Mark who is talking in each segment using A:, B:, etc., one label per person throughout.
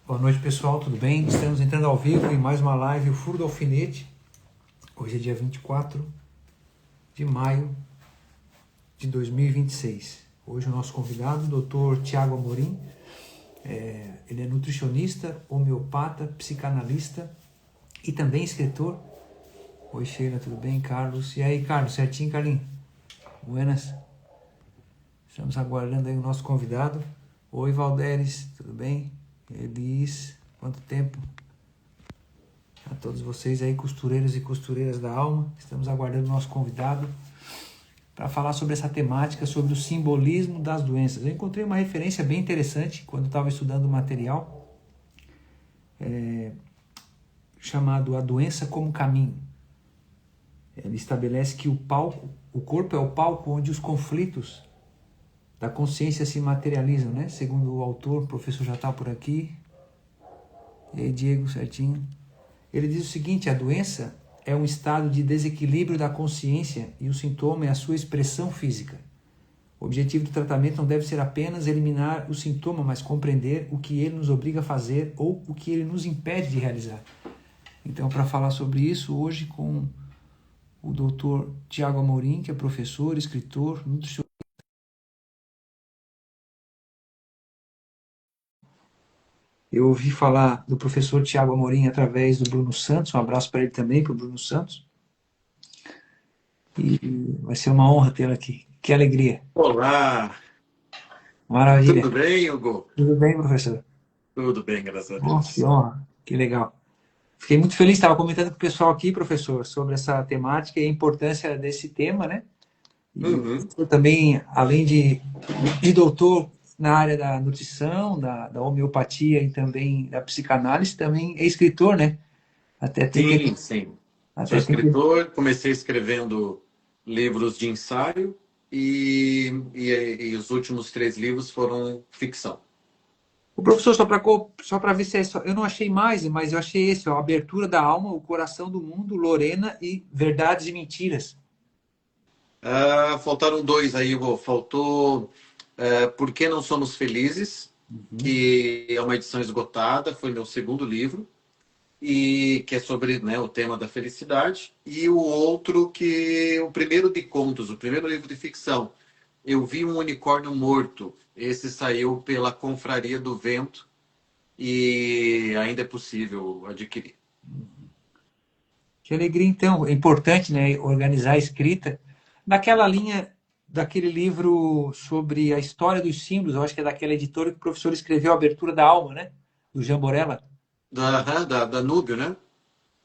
A: Boa noite, pessoal, tudo bem? Estamos entrando ao vivo em mais uma live, o Furo do Alfinete. Hoje é dia 24 de maio de 2026. Hoje o nosso convidado, o Dr. Tiago Amorim, ele é nutricionista, homeopata, psicanalista e também escritor. Oi, Sheila, tudo bem? Carlos. E aí, Carlos, certinho, Carlinhos? Buenas. Estamos aguardando aí o nosso convidado. Oi, Valderes, tudo bem? Elis, quanto tempo? A todos vocês aí, costureiros e costureiras da alma, estamos aguardando o nosso convidado para falar sobre essa temática, sobre o simbolismo das doenças. Eu encontrei uma referência bem interessante quando estava estudando o material, chamado A Doença como Caminho. Ele estabelece que o corpo é o palco onde os conflitos da consciência se materializam, né? Segundo o autor, o professor já está por aqui. E aí, Diego, certinho. Ele diz o seguinte: a doença é um estado de desequilíbrio da consciência e o sintoma é a sua expressão física. O objetivo do tratamento não deve ser apenas eliminar o sintoma, mas compreender o que ele nos obriga a fazer ou o que ele nos impede de realizar. Então, para falar sobre isso, hoje com o Dr. Tiago Amorim, que é professor, escritor, nutricionista. Eu ouvi falar do professor Tiago Amorim através do Bruno Santos, um abraço para ele também, para o Bruno Santos. E vai ser uma honra tê-lo aqui. Que alegria.
B: Olá,
A: Maravilha.
B: tudo bem, Hugo?
A: Tudo bem, professor?
B: Tudo bem, graças a
A: Oh, que
B: Deus.
A: honra. Que legal. Fiquei muito feliz, estava comentando com o pessoal aqui, professor, sobre essa temática e a importância desse tema, né? E
B: Uhum.
A: eu também, além de doutor na área da nutrição, da homeopatia e também da psicanálise, também é escritor, né? Até tem,
B: Sim, sim. Sou
A: até tem
B: escritor, comecei escrevendo livros de ensaio e os últimos 3 livros foram ficção.
A: O professor, só para ver se é só, eu não achei mais, mas eu achei esse, ó, A Abertura da Alma, O Coração do Mundo, Lorena e Verdades e Mentiras.
B: Faltaram 2 aí, Hugo. Faltou Por que Não Somos Felizes,
A: Uhum.
B: que é uma edição esgotada, foi meu segundo livro. E que é sobre, né, o tema da felicidade, e o outro que o primeiro de contos, o primeiro livro de ficção, Eu Vi um Unicórnio Morto. Esse saiu pela Confraria do Vento e ainda é possível adquirir.
A: Que alegria, então. É importante, né, organizar a escrita. Naquela linha daquele livro sobre a história dos símbolos, eu acho que é daquela editora que o professor escreveu A Abertura da Alma, né? Do Jean Borella.
B: Da Danúbio, né?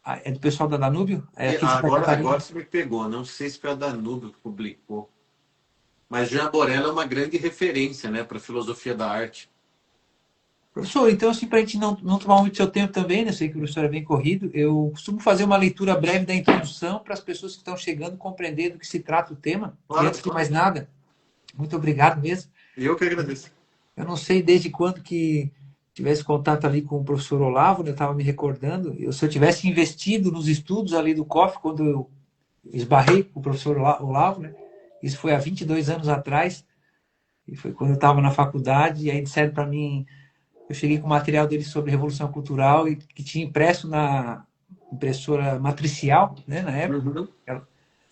A: Ah, é do pessoal da Danúbio? É
B: E
A: aqui de Santa
B: agora
A: Catarina.
B: você me pegou. Não sei se foi a Danúbio que publicou, mas Jean Borel é uma grande referência, né, para a filosofia da arte.
A: Professor, então, assim, para a gente não tomar muito seu tempo também, né? Eu sei que o professor é bem corrido, eu costumo fazer uma leitura breve da introdução para as pessoas que estão chegando compreender do que se trata o tema. E
B: Claro,
A: antes de mais
B: claro.
A: nada, muito obrigado mesmo.
B: Eu que agradeço.
A: Eu não sei desde quando que tivesse contato ali com o professor Olavo, né? Eu estava me recordando. Se eu tivesse investido nos estudos ali do COF, quando eu esbarrei com o professor Olavo, né? Isso foi há 22 anos atrás, e foi quando eu estava na faculdade, e aí disseram para mim, eu cheguei com o material dele sobre Revolução Cultural e que tinha impresso na impressora matricial, né, na época.
B: Uhum.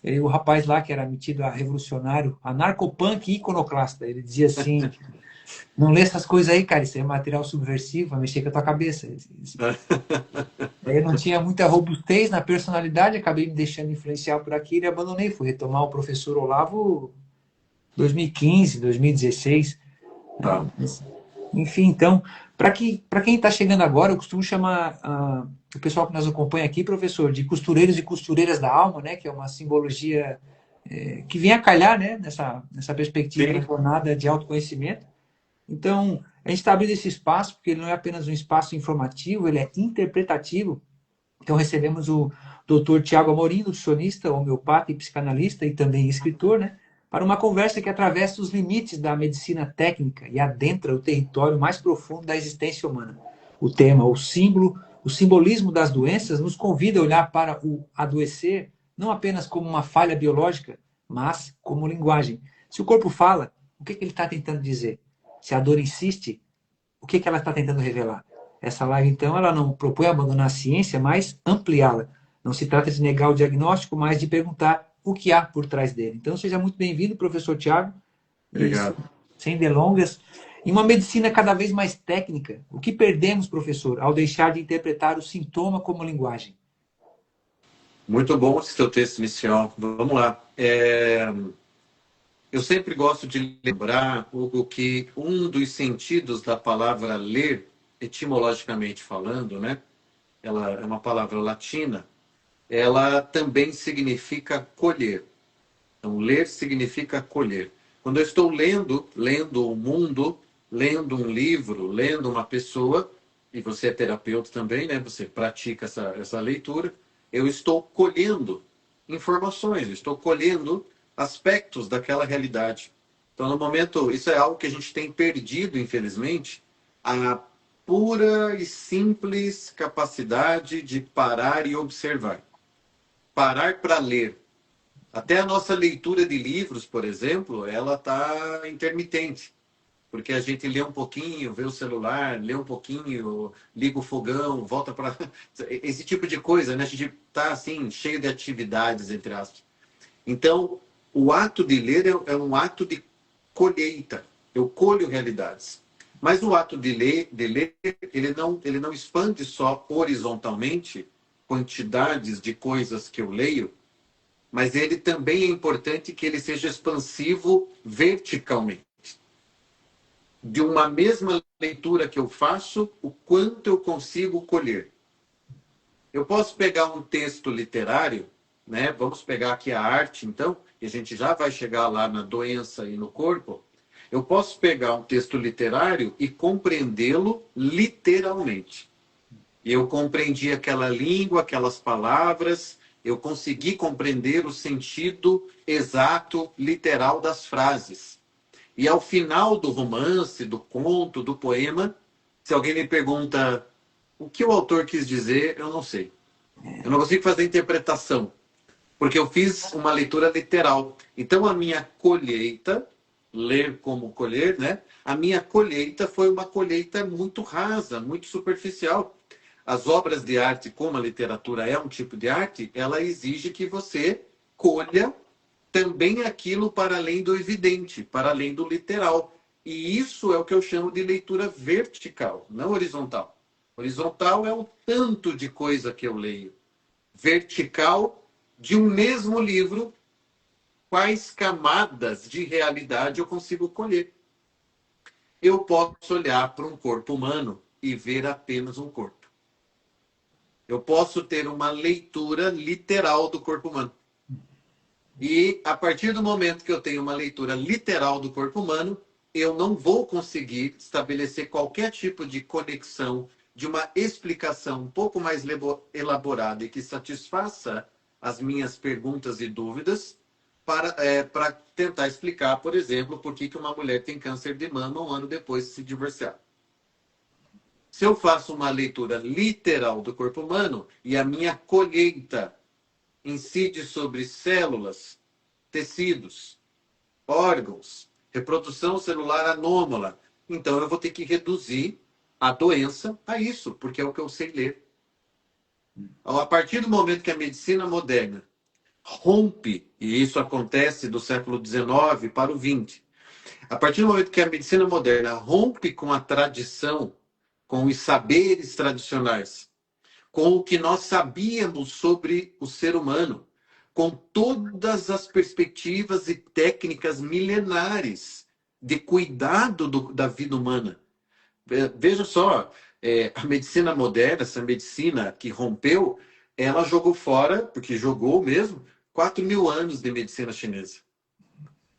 A: E o rapaz lá, que era metido a revolucionário, anarcopunk e iconoclasta, ele dizia assim: não lê essas coisas aí, cara, isso é material subversivo, vai mexer com a tua cabeça. Aí eu não tinha muita robustez na personalidade, acabei me deixando influenciar por aquilo e abandonei. Fui retomar o professor Olavo 2015, 2016.
B: Tá.
A: Enfim, então, para quem está chegando agora, eu costumo chamar o pessoal que nos acompanha aqui, professor, de costureiros e costureiras da alma, né? Que é uma simbologia que vem a calhar, né? Nessa perspectiva da
B: Sim.
A: jornada de autoconhecimento. Então, a gente está abrindo esse espaço porque ele não é apenas um espaço informativo, ele é interpretativo. Então, recebemos o doutor Tiago Amorim, nutricionista, homeopata e psicanalista e também escritor, né? Para uma conversa que atravessa os limites da medicina técnica e adentra o território mais profundo da existência humana. O tema, o símbolo, o simbolismo das doenças nos convida a olhar para o adoecer não apenas como uma falha biológica, mas como linguagem. Se o corpo fala, o que ele está tentando dizer? Se a dor insiste, o que ela está tentando revelar? Essa live, então, ela não propõe abandonar a ciência, mas ampliá-la. Não se trata de negar o diagnóstico, mas de perguntar o que há por trás dele. Então, seja muito bem-vindo, professor Tiago. E
B: Obrigado.
A: sem delongas, em uma medicina cada vez mais técnica, o que perdemos, professor, ao deixar de interpretar o sintoma como linguagem?
B: Muito bom esse seu texto inicial. Vamos lá. Eu sempre gosto de lembrar, Hugo, que um dos sentidos da palavra ler, etimologicamente falando, né? Ela é uma palavra latina, ela também significa colher. Então, ler significa colher. Quando eu estou lendo o mundo, lendo um livro, lendo uma pessoa, e você é terapeuta também, né? Você pratica essa leitura, eu estou colhendo informações, eu estou colhendo aspectos daquela realidade. Então, no momento, isso é algo que a gente tem perdido, infelizmente, a pura e simples capacidade de parar e observar. Parar para ler. Até a nossa leitura de livros, por exemplo, ela está intermitente. Porque a gente lê um pouquinho, vê o celular, lê um pouquinho, liga o fogão, volta para. Esse tipo de coisa, né? A gente está assim, cheio de atividades, entre aspas. Então, o ato de ler é um ato de colheita. Eu colho realidades. Mas o ato de ler ele não expande só horizontalmente quantidades de coisas que eu leio, mas ele também é importante que ele seja expansivo verticalmente. De uma mesma leitura que eu faço, o quanto eu consigo colher. Eu posso pegar um texto literário, né? Vamos pegar aqui a arte, então, e a gente já vai chegar lá na doença e no corpo. Eu posso pegar um texto literário e compreendê-lo literalmente. E eu compreendi aquela língua, aquelas palavras, eu consegui compreender o sentido exato, literal das frases. E ao final do romance, do conto, do poema, se alguém me pergunta o que o autor quis dizer, eu não sei. Eu não consigo fazer interpretação, porque eu fiz uma leitura literal. Então a minha colheita, ler como colher, né? A minha colheita foi uma colheita muito rasa, muito superficial. As obras de arte, como a literatura é um tipo de arte, ela exige que você colha também aquilo para além do evidente, para além do literal. E isso é o que eu chamo de leitura vertical, não horizontal. Horizontal é o tanto de coisa que eu leio. Vertical, de um mesmo livro, quais camadas de realidade eu consigo colher. Eu posso olhar para um corpo humano e ver apenas um corpo. Eu posso ter uma leitura literal do corpo humano. E a partir do momento que eu tenho uma leitura literal do corpo humano, eu não vou conseguir estabelecer qualquer tipo de conexão, de uma explicação um pouco mais elaborada e que satisfaça as minhas perguntas e dúvidas para tentar explicar, por exemplo, por que uma mulher tem câncer de mama um ano depois de se divorciar. Se eu faço uma leitura literal do corpo humano e a minha colheita incide sobre células, tecidos, órgãos, reprodução celular anômala, então eu vou ter que reduzir a doença a isso, porque é o que eu sei ler. Então, a partir do momento que a medicina moderna rompe, e isso acontece do século XIX para o XX, a partir do momento que a medicina moderna rompe com a tradição, com os saberes tradicionais, com o que nós sabíamos sobre o ser humano, com todas as perspectivas e técnicas milenares de cuidado da vida humana. Veja só, a medicina moderna, essa medicina que rompeu, ela jogou fora, porque jogou mesmo, 4.000 anos de medicina chinesa.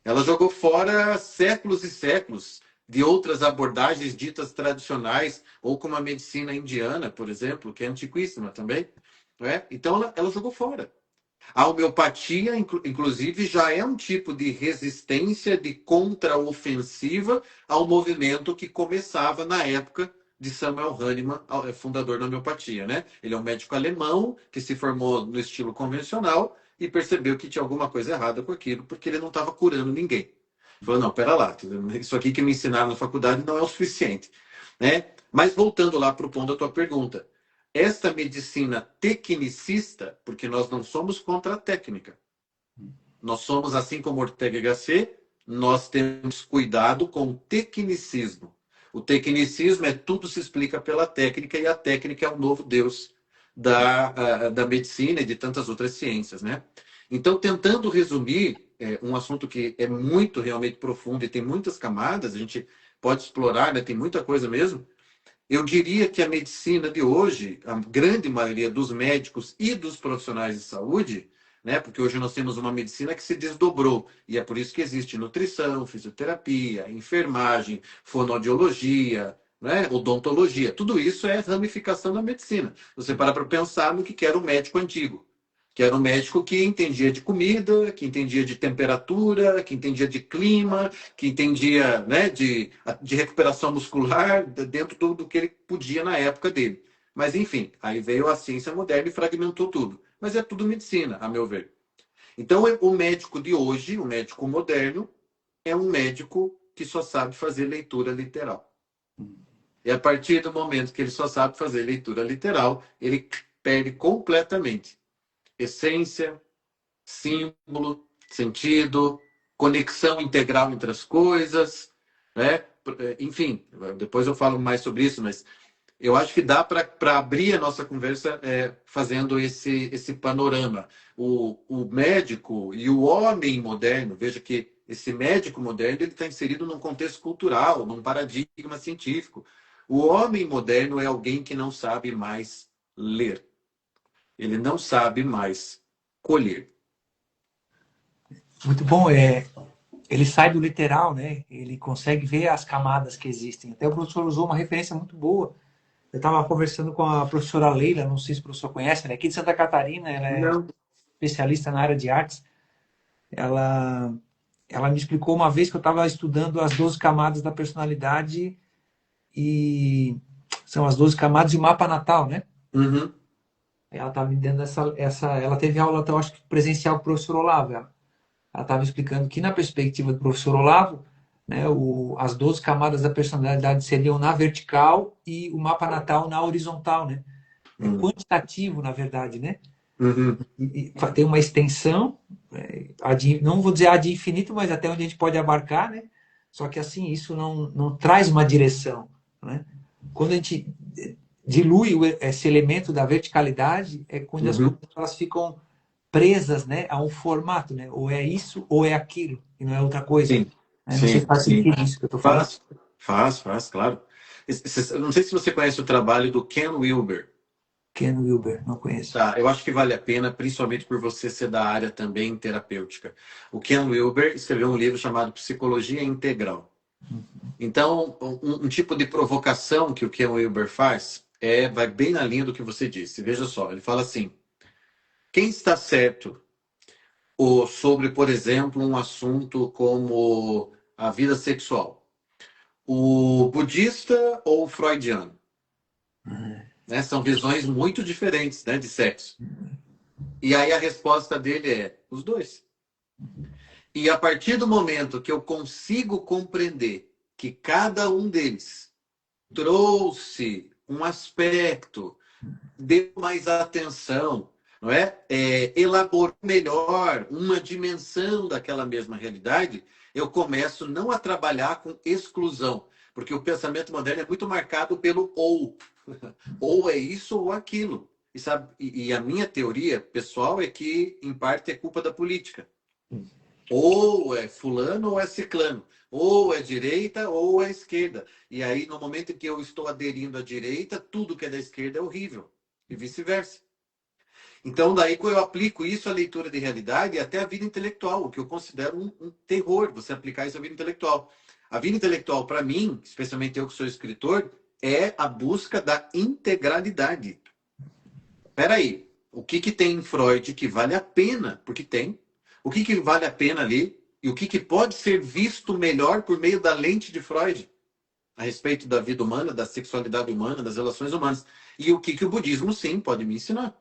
B: Ela jogou fora séculos e séculos de outras abordagens ditas tradicionais, ou como a medicina indiana, por exemplo, que é antiquíssima também. Não é? Então, ela jogou fora. A homeopatia, inclusive, já é um tipo de resistência, de contraofensiva ao movimento que começava na época de Samuel Hahnemann, fundador da homeopatia. Né? Ele é um médico alemão que se formou no estilo convencional e percebeu que tinha alguma coisa errada com aquilo, porque ele não estava curando ninguém. Falou, não, pera lá, isso aqui que me ensinaram na faculdade não é o suficiente. Né? Mas voltando lá para o ponto da tua pergunta, esta medicina tecnicista, porque nós não somos contra a técnica, nós somos, assim como Ortega y Gasset, nós temos cuidado com o tecnicismo. O tecnicismo é tudo se explica pela técnica e a técnica é o novo Deus da medicina e de tantas outras ciências, né? Então, tentando resumir um assunto que é muito realmente profundo e tem muitas camadas, a gente pode explorar, né? Tem muita coisa mesmo. Eu diria que a medicina de hoje, a grande maioria dos médicos e dos profissionais de saúde, né, porque hoje nós temos uma medicina que se desdobrou, e é por isso que existe nutrição, fisioterapia, enfermagem, fonoaudiologia, né, odontologia. Tudo isso é ramificação da medicina. Você para pensar no que era o médico antigo, que era um médico que entendia de comida, que entendia de temperatura, que entendia de clima, que entendia, né, de recuperação muscular dentro do que ele podia na época dele. Mas, enfim, aí veio a ciência moderna e fragmentou tudo. Mas é tudo medicina, a meu ver. Então, o médico de hoje, o médico moderno, é um médico que só sabe fazer leitura literal. E a partir do momento que ele só sabe fazer leitura literal, ele perde completamente essência, símbolo, sentido, conexão integral entre as coisas, né? Enfim, depois eu falo mais sobre isso, mas eu acho que dá para abrir a nossa conversa fazendo esse panorama. O médico e o homem moderno, veja que esse médico moderno ele está inserido num contexto cultural, num paradigma científico. O homem moderno é alguém que não sabe mais ler. Ele não sabe mais colher.
A: Muito bom. Ele sai do literal, né? Ele consegue ver as camadas que existem. Até o professor usou uma referência muito boa. Eu estava conversando com a professora Leila, não sei se o professor conhece, ela é aqui de Santa Catarina, ela é
B: Não.
A: especialista na área de artes. Ela, ela me explicou uma vez que eu estava estudando as 12 camadas da personalidade e são as 12 camadas de mapa natal, né?
B: Uhum.
A: Ela estava me dando ela teve aula, até, eu acho que presencial com o professor Olavo. Ela estava explicando que na perspectiva do professor Olavo, né, as 12 camadas da personalidade seriam na vertical e o mapa natal na horizontal, né? É
B: Uhum.
A: quantitativo, na verdade, né?
B: Uhum.
A: E tem uma extensão, não vou dizer a de infinito, mas até onde a gente pode abarcar, né? Só que assim, isso não traz uma direção, né? Quando a gente dilui esse elemento da verticalidade, é quando as
B: Uhum.
A: coisas elas ficam presas, né, a um formato, né? Ou é isso ou é aquilo, e não é outra coisa.
B: Sim,
A: Não sei se
B: sim,
A: faz
B: sim.
A: sentido isso que eu estou falando.
B: Faz, claro. Eu não sei se você conhece o trabalho do Ken Wilber.
A: Ken Wilber, não conheço.
B: Tá, eu acho que vale a pena, principalmente por você ser da área também terapêutica. O Ken Wilber escreveu um livro chamado Psicologia Integral. Então, um tipo de provocação que o Ken Wilber faz vai bem na linha do que você disse. Veja só, ele fala assim: quem está certo sobre, por exemplo, um assunto como a vida sexual? O budista ou o freudiano? Né? São visões muito diferentes, né, de sexo. E aí a resposta dele é os dois. E a partir do momento que eu consigo compreender que cada um deles trouxe um aspecto, deu mais atenção, não é? Elaborou melhor uma dimensão daquela mesma realidade, eu começo não a trabalhar com exclusão, porque o pensamento moderno é muito marcado pelo ou. Ou é isso ou aquilo. E, sabe, a minha teoria pessoal é que, em parte, é culpa da política. Ou é fulano ou é ciclano. Ou é direita ou é esquerda. E aí, no momento em que eu estou aderindo à direita, tudo que é da esquerda é horrível. E vice-versa. Então, daí, quando eu aplico isso à leitura de realidade e até à vida intelectual, o que eu considero um terror, você aplicar isso à vida intelectual. A vida intelectual, para mim, especialmente eu que sou escritor, é a busca da integralidade. Peraí, o que tem em Freud que vale a pena? Porque tem. O que vale a pena ali? E o que pode ser visto melhor por meio da lente de Freud? A respeito da vida humana, da sexualidade humana, das relações humanas. E o que o budismo, sim, pode me ensinar.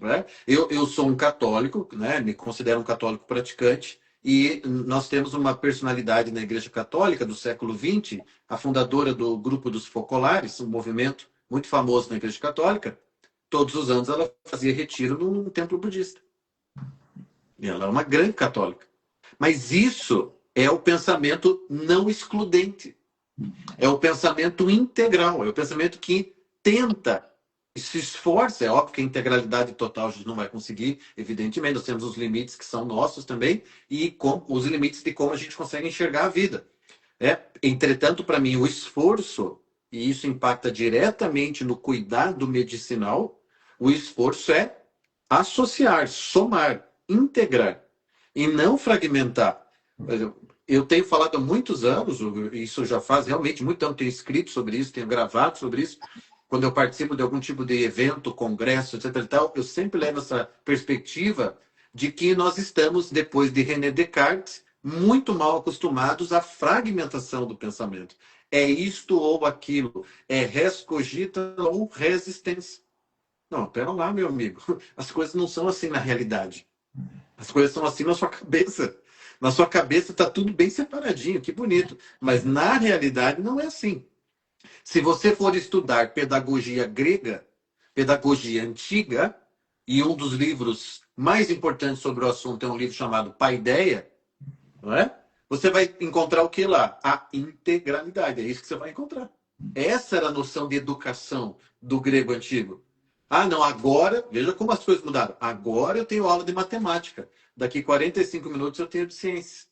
B: Né? Eu sou um católico, né? Me considero um católico praticante, E nós temos uma personalidade na Igreja Católica do século XX, a fundadora do Grupo dos Focolares, um movimento muito famoso na Igreja Católica. Todos os anos ela fazia retiro num templo budista. E ela é uma grande católica. Mas isso é o pensamento não excludente. É o pensamento integral. É o pensamento que tenta, se esforça. É óbvio que a integralidade total a gente não vai conseguir, evidentemente. Nós temos os limites que são nossos também e os limites de como a gente consegue enxergar a vida. Entretanto, para mim, o esforço, e isso impacta diretamente no cuidado medicinal, o esforço é associar, somar, integrar e não fragmentar. Eu tenho falado há muitos anos, isso já faz realmente muito tempo, tenho escrito sobre isso, tenho gravado sobre isso. Quando eu participo de algum tipo de evento, congresso, etc. e tal, eu sempre levo essa perspectiva de que nós estamos, depois de René Descartes, muito mal acostumados à fragmentação do pensamento. É isto ou aquilo, é res cogita ou resistência. Não, pera lá, meu amigo. As coisas não são assim na realidade. As coisas são assim na sua cabeça. Na sua cabeça está tudo bem separadinho, que bonito. Mas na realidade não é assim. Se você for estudar pedagogia grega, pedagogia antiga, e um dos livros mais importantes sobre o assunto é um livro chamado Paideia, não é? Você vai encontrar o que lá? A integralidade. É isso que você vai encontrar. Essa era a noção de educação do grego antigo. Ah, não, agora, veja como as coisas mudaram. Agora eu tenho aula de matemática. Daqui 45 minutos eu tenho de ciência.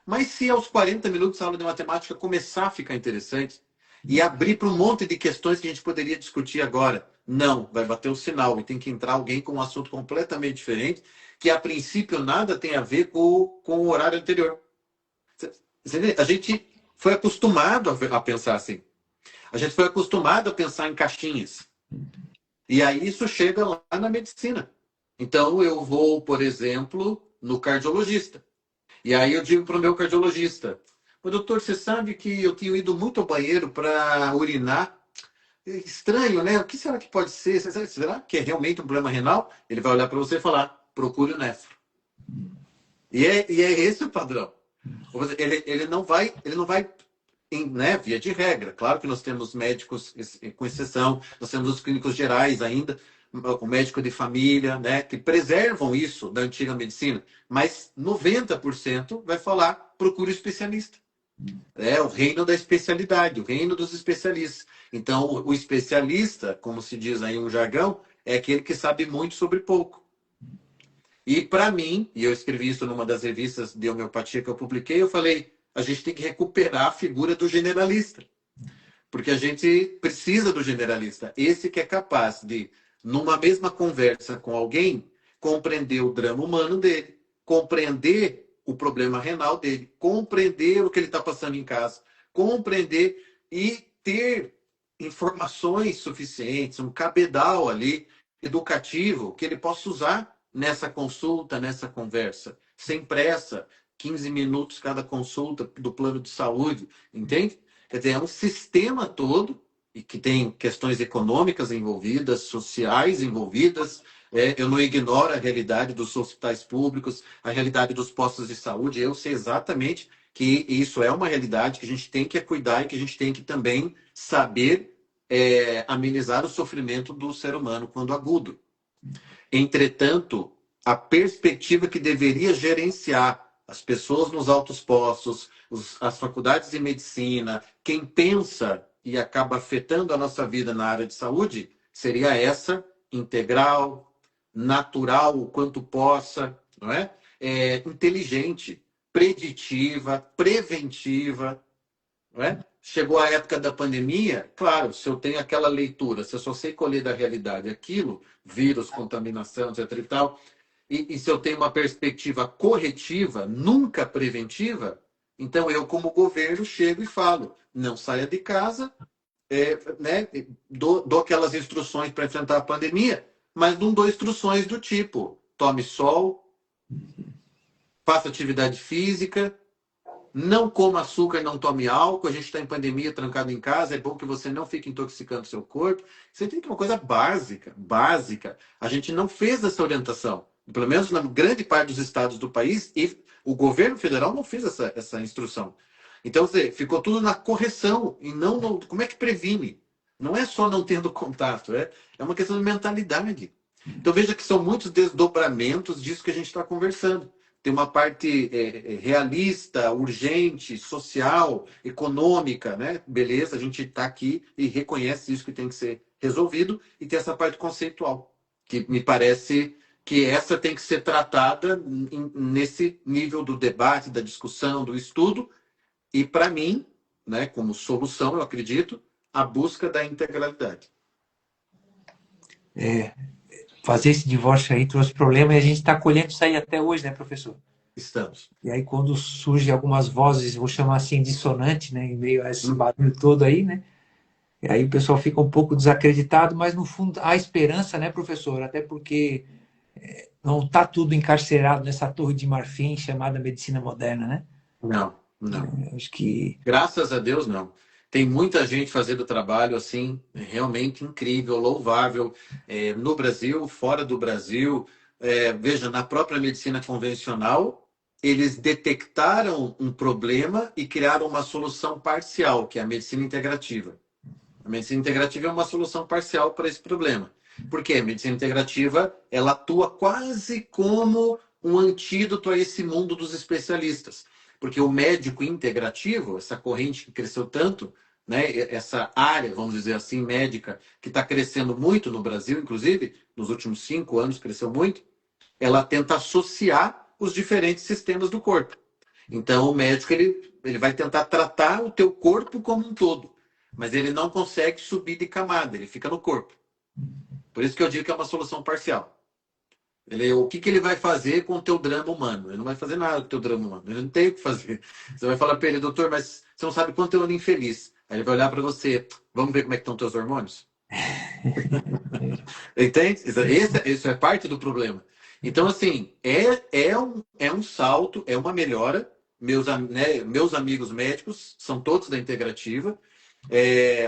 B: Mas se aos 40 minutos a aula de matemática começar a ficar interessante e abrir para um monte de questões que a gente poderia discutir agora, não, vai bater o sinal e tem que entrar alguém com um assunto completamente diferente, que a princípio nada tem a ver com o horário anterior. A gente foi acostumado a pensar assim. A gente foi acostumado a pensar em caixinhas. E aí isso chega lá na medicina. Então eu vou, por exemplo, no cardiologista. E aí eu digo para o meu cardiologista: doutor, você sabe que eu tenho ido muito ao banheiro para urinar? Estranho, né? O que será que pode ser? Será que é realmente um problema renal? Ele vai olhar para você e falar: procure o nefro. E é esse o padrão. Ele não vai, né, via de regra. Claro que nós temos médicos com exceção, nós temos os clínicos gerais ainda, o médico de família, né, que preservam isso da antiga medicina, mas 90% vai falar: procure especialista. É o reino da especialidade, o reino dos especialistas. Então, o especialista, como se diz aí um jargão, é aquele que sabe muito sobre pouco. E para mim, e eu escrevi isso numa das revistas de homeopatia que eu publiquei, eu falei: a gente tem que recuperar a figura do generalista. Porque a gente precisa do generalista. Esse que é capaz de, numa mesma conversa com alguém, compreender o drama humano dele, compreender o problema renal dele, compreender o que ele está passando em casa, compreender e ter informações suficientes, um cabedal ali educativo que ele possa usar nessa consulta, nessa conversa, sem pressa, 15 minutos cada consulta do plano de saúde, entende? Quer dizer, é um sistema todo e que tem questões econômicas envolvidas, sociais envolvidas. Eu não ignoro a realidade dos hospitais públicos, a realidade dos postos de saúde. Eu sei exatamente que isso é uma realidade que a gente tem que cuidar e que a gente tem que também saber amenizar o sofrimento do ser humano quando agudo. Entretanto, a perspectiva que deveria gerenciar as pessoas nos altos postos, as faculdades de medicina, quem pensa e acaba afetando a nossa vida na área de saúde, seria essa: integral, natural o quanto possa, não é? Inteligente, preditiva, preventiva, não é? Chegou a época da pandemia, claro, se eu tenho aquela leitura, se eu só sei colher da realidade aquilo, vírus, contaminação, etc e tal, e se eu tenho uma perspectiva corretiva, nunca preventiva, então eu, como governo, chego e falo: não saia de casa, né, dou aquelas instruções para enfrentar a pandemia, mas não dou instruções do tipo: tome sol, faça atividade física, não coma açúcar, não tome álcool, a gente está em pandemia, trancado em casa, é bom que você não fique intoxicando seu corpo. Você tem que ter uma coisa básica, básica. A gente não fez essa orientação. pelo menos na grande parte dos estados do país, e o governo federal não fez essa instrução. Então, ficou tudo na correção e não no, como é que previne. Não é só não tendo contato, é uma questão de mentalidade. Então, veja que são muitos desdobramentos disso que a gente está conversando. Tem uma parte realista, urgente, social, econômica, né? Beleza, a gente está aqui e reconhece isso que tem que ser resolvido, e tem essa parte conceitual, que me parece que essa tem que ser tratada nesse nível do debate, da discussão, do estudo, e para mim, né, como solução, eu acredito, a busca da integralidade.
A: Fazer esse divórcio aí trouxe problema e a gente está colhendo isso aí até hoje, né, professor?
B: Estamos.
A: E aí quando surgem algumas vozes, vou chamar assim, dissonante, né, em meio a esse barulho todo aí, né? E aí o pessoal fica um pouco desacreditado, mas no fundo há esperança, né, professor? Até porque não está tudo encarcerado nessa torre de marfim chamada medicina moderna, né?
B: Não, não.
A: Acho que
B: Graças a Deus, não. Tem muita gente fazendo trabalho assim, realmente incrível, louvável, no Brasil, fora do Brasil. Veja, na própria medicina convencional, eles detectaram um problema e criaram uma solução parcial, que é a medicina integrativa. A medicina integrativa é uma solução parcial para esse problema. Por quê? A medicina integrativa, ela atua quase como um antídoto a esse mundo dos especialistas. Porque o médico integrativo, essa corrente que cresceu tanto, né, essa área, vamos dizer assim, médica, que está crescendo muito no Brasil, inclusive, nos últimos 5 anos cresceu muito, ela tenta associar os diferentes sistemas do corpo. Então, o médico ele vai tentar tratar o teu corpo como um todo, mas ele não consegue subir de camada, ele fica no corpo. Por isso que eu digo que é uma solução parcial. O que ele vai fazer com o teu drama humano? Ele não vai fazer nada com o teu drama humano. Ele não tem o que fazer. Você vai falar para ele, doutor, mas você não sabe quanto eu ando infeliz. Aí ele vai olhar para você, vamos ver como é que estão teus hormônios? Entende? Isso é parte do problema. Então, assim, é um salto, é uma melhora. Meus amigos médicos são todos da integrativa.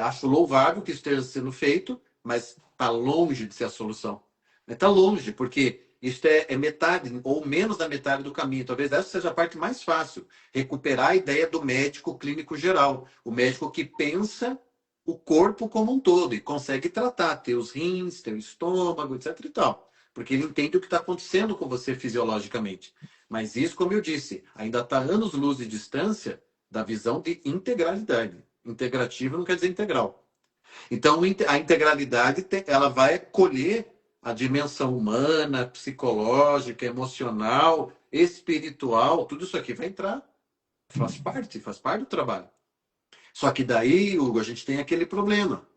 B: Acho louvável que isso esteja sendo feito, mas está longe de ser a solução. Está longe, porque isso é metade ou menos da metade do caminho. Talvez essa seja a parte mais fácil. Recuperar a ideia do médico clínico geral. O médico que pensa o corpo como um todo e consegue tratar teus rins, teu estômago, etc e tal. Porque ele entende o que está acontecendo com você fisiologicamente. Mas isso, como eu disse, ainda está anos-luz de distância da visão de integralidade. Integrativa não quer dizer integral. Então, a integralidade ela vai colher a dimensão humana, psicológica, emocional, espiritual, tudo isso aqui vai entrar. Faz parte do trabalho. Só que daí, Hugo, a gente tem aquele problema.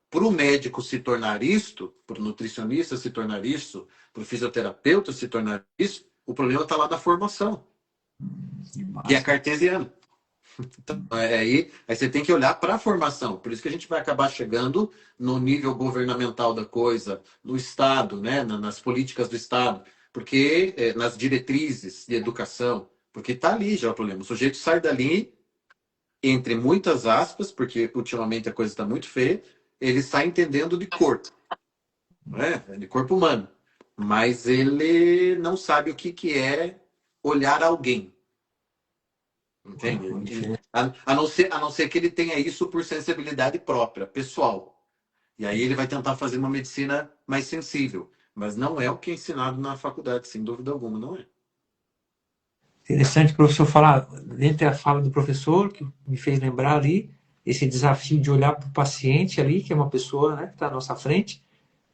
B: Para o médico se tornar isto, para o nutricionista se tornar isso, para o fisioterapeuta se tornar isso, o problema está lá na formação, que é cartesiana. Então, aí você tem que olhar para a formação. Por isso que a gente vai acabar chegando no nível governamental da coisa, no Estado, né? Nas políticas do Estado, porque nas diretrizes de educação, porque está ali já o problema. O sujeito sai dali, entre muitas aspas, porque ultimamente a coisa está muito feia, ele sai entendendo de corpo, né? De corpo humano. Mas ele não sabe o que é olhar alguém. Entende? A não ser que ele tenha isso por sensibilidade própria, pessoal. E aí ele vai tentar fazer uma medicina mais sensível. Mas não é o que é ensinado na faculdade, sem dúvida alguma, não é.
A: interessante o professor falar, dentro da fala do professor, que me fez lembrar ali, esse desafio de olhar para o paciente ali, que é uma pessoa, né, que está à nossa frente,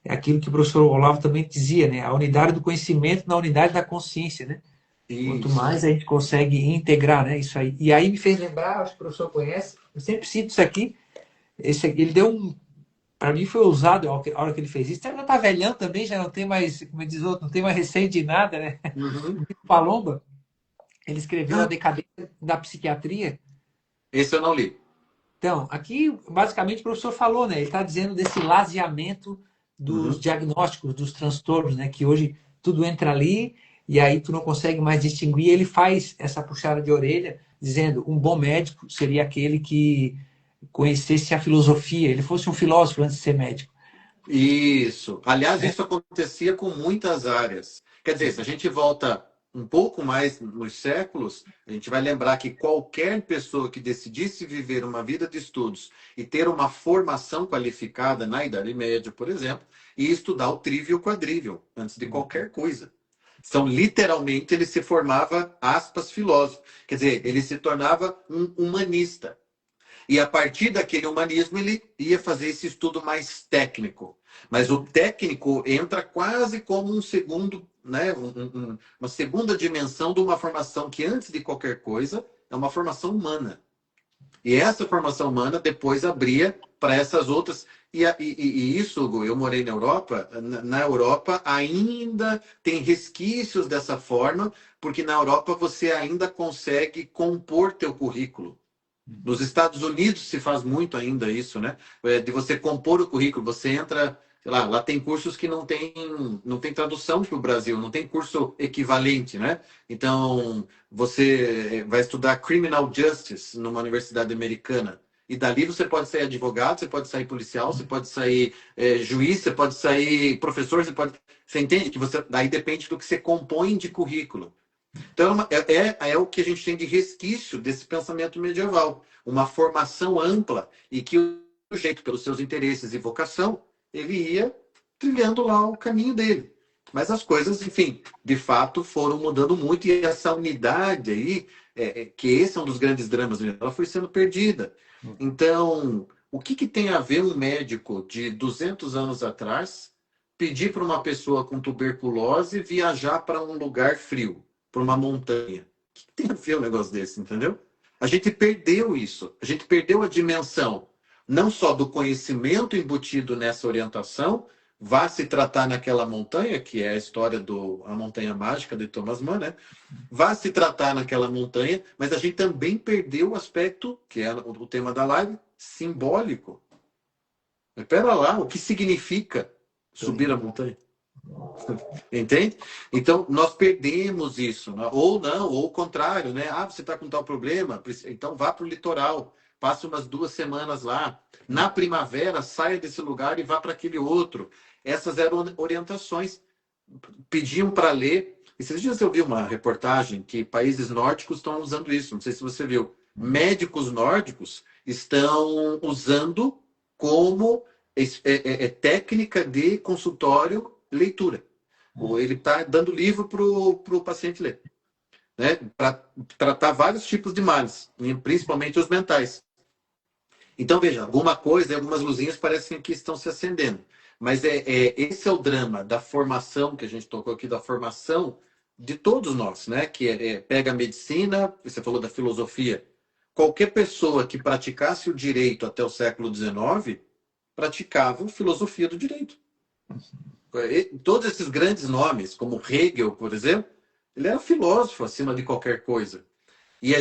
A: é aquilo que o professor Olavo também dizia, né, a unidade do conhecimento na unidade da consciência, né? Quanto
B: Isso.
A: mais a gente consegue integrar, né, isso aí. E aí me fez lembrar, acho que o professor conhece, eu sempre cito isso aqui, ele deu um, para mim foi ousado a hora que ele fez isso. Ele já tá velhão também, já não tem mais, como diz outro, não tem mais receio de nada, né?
B: Uhum.
A: Palomba, ele escreveu A
B: Ah,
A: Decadência da Psiquiatria.
B: esse eu não li.
A: Então, aqui, basicamente, o professor falou, né? Ele está dizendo desse laseamento dos
B: Uhum.
A: diagnósticos, dos transtornos, né? Que hoje tudo entra ali e aí tu não consegue mais distinguir. Ele faz essa puxada de orelha, dizendo um bom médico seria aquele que conhecesse a filosofia, ele fosse um filósofo antes de ser médico.
B: Isso. Aliás,
A: Né?
B: isso acontecia com muitas áreas. Quer dizer, se a gente volta um pouco mais nos séculos, a gente vai lembrar que qualquer pessoa que decidisse viver uma vida de estudos e ter uma formação qualificada na Idade Média, por exemplo, ia estudar o trívio e o quadrívio antes de qualquer coisa. São literalmente ele se formava, aspas, filósofo. Quer dizer, ele se tornava um humanista. E a partir daquele humanismo, ele ia fazer esse estudo mais técnico. Mas o técnico entra quase como um segundo, né, uma segunda dimensão de uma formação que, antes de qualquer coisa, é uma formação humana. E essa formação humana depois abria para essas outras. E isso, Hugo, eu morei na Europa. Na Europa ainda tem resquícios dessa forma, porque na Europa você ainda consegue compor teu currículo. Nos Estados Unidos se faz muito ainda isso, né? De você compor o currículo, você entra, sei lá tem cursos que não tem tradução para o Brasil, não tem curso equivalente, né? Então, você vai estudar Criminal Justice numa universidade americana. E dali você pode sair advogado, você pode sair policial, você pode sair juiz, você pode sair professor, você pode. Você entende que você. Daí depende do que você compõe de currículo. Então, é o que a gente tem de resquício desse pensamento medieval. Uma formação ampla e que o sujeito, pelos seus interesses e vocação, ele ia trilhando lá o caminho dele. Mas as coisas, enfim, de fato foram mudando muito e essa unidade aí, que esse é um dos grandes dramas, ela foi sendo perdida. Então, o que tem a ver um médico de 200 anos atrás pedir para uma pessoa com tuberculose viajar para um lugar frio? Por uma montanha? O que tem a ver um negócio desse, entendeu? A gente perdeu isso. A gente perdeu a dimensão, não só do conhecimento embutido nessa orientação, vá se tratar naquela montanha, que é a história A Montanha Mágica de Thomas Mann, né? Vá se tratar naquela montanha, mas a gente também perdeu o aspecto, que é o tema da live, simbólico. Espera lá, o que significa subir a montanha? Entende? Então, nós perdemos isso. Né? Ou não, ou o contrário, né? Ah, você está com tal problema, então vá para o litoral, passe umas 2 semanas lá. Na primavera, saia desse lugar e vá para aquele outro. Essas eram orientações. Pediam para ler. Esses dias eu vi uma reportagem que países nórdicos estão usando isso. Não sei se você viu. Médicos nórdicos estão usando como técnica de consultório leitura. Ou ele está dando livro para o paciente ler, né? Para tratar vários tipos de males, principalmente os mentais. Então, veja, alguma coisa, algumas luzinhas parecem que estão se acendendo. Mas esse é o drama da formação que a gente tocou aqui, da formação de todos nós, né? Que pega a medicina, você falou da filosofia. Qualquer pessoa que praticasse o direito até o século XIX praticava a filosofia do direito. Todos esses grandes nomes, como Hegel, por exemplo, ele era filósofo acima de qualquer coisa. E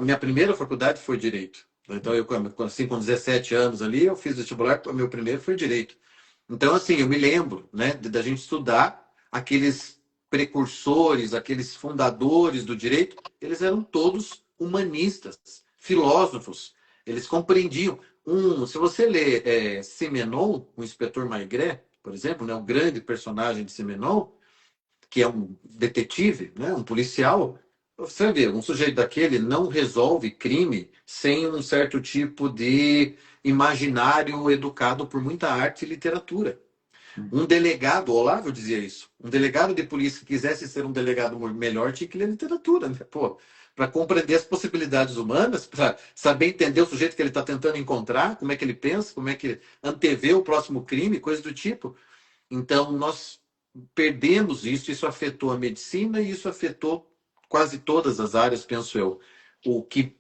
B: minha primeira faculdade foi direito. Então, assim, com 17 anos ali, eu fiz vestibular, meu primeiro foi direito. Então, assim, eu me lembro, né, da gente estudar aqueles precursores, aqueles fundadores do direito, eles eram todos humanistas, filósofos. Eles compreendiam. Se você lê Simenon, o inspetor Maigret, por exemplo, né, um grande personagem de Simenon, que é um detetive, né, um policial, você vê, um sujeito daquele não resolve crime sem um certo tipo de imaginário educado por muita arte e literatura. Um delegado, Olavo dizia isso, um delegado de polícia que quisesse ser um delegado melhor tinha que ler literatura, né? Pô, para compreender as possibilidades humanas, para saber entender o sujeito que ele está tentando encontrar, como é que ele pensa, como é que antevê o próximo crime, coisa do tipo. Então, nós perdemos isso afetou a medicina e isso afetou quase todas as áreas, penso eu. O que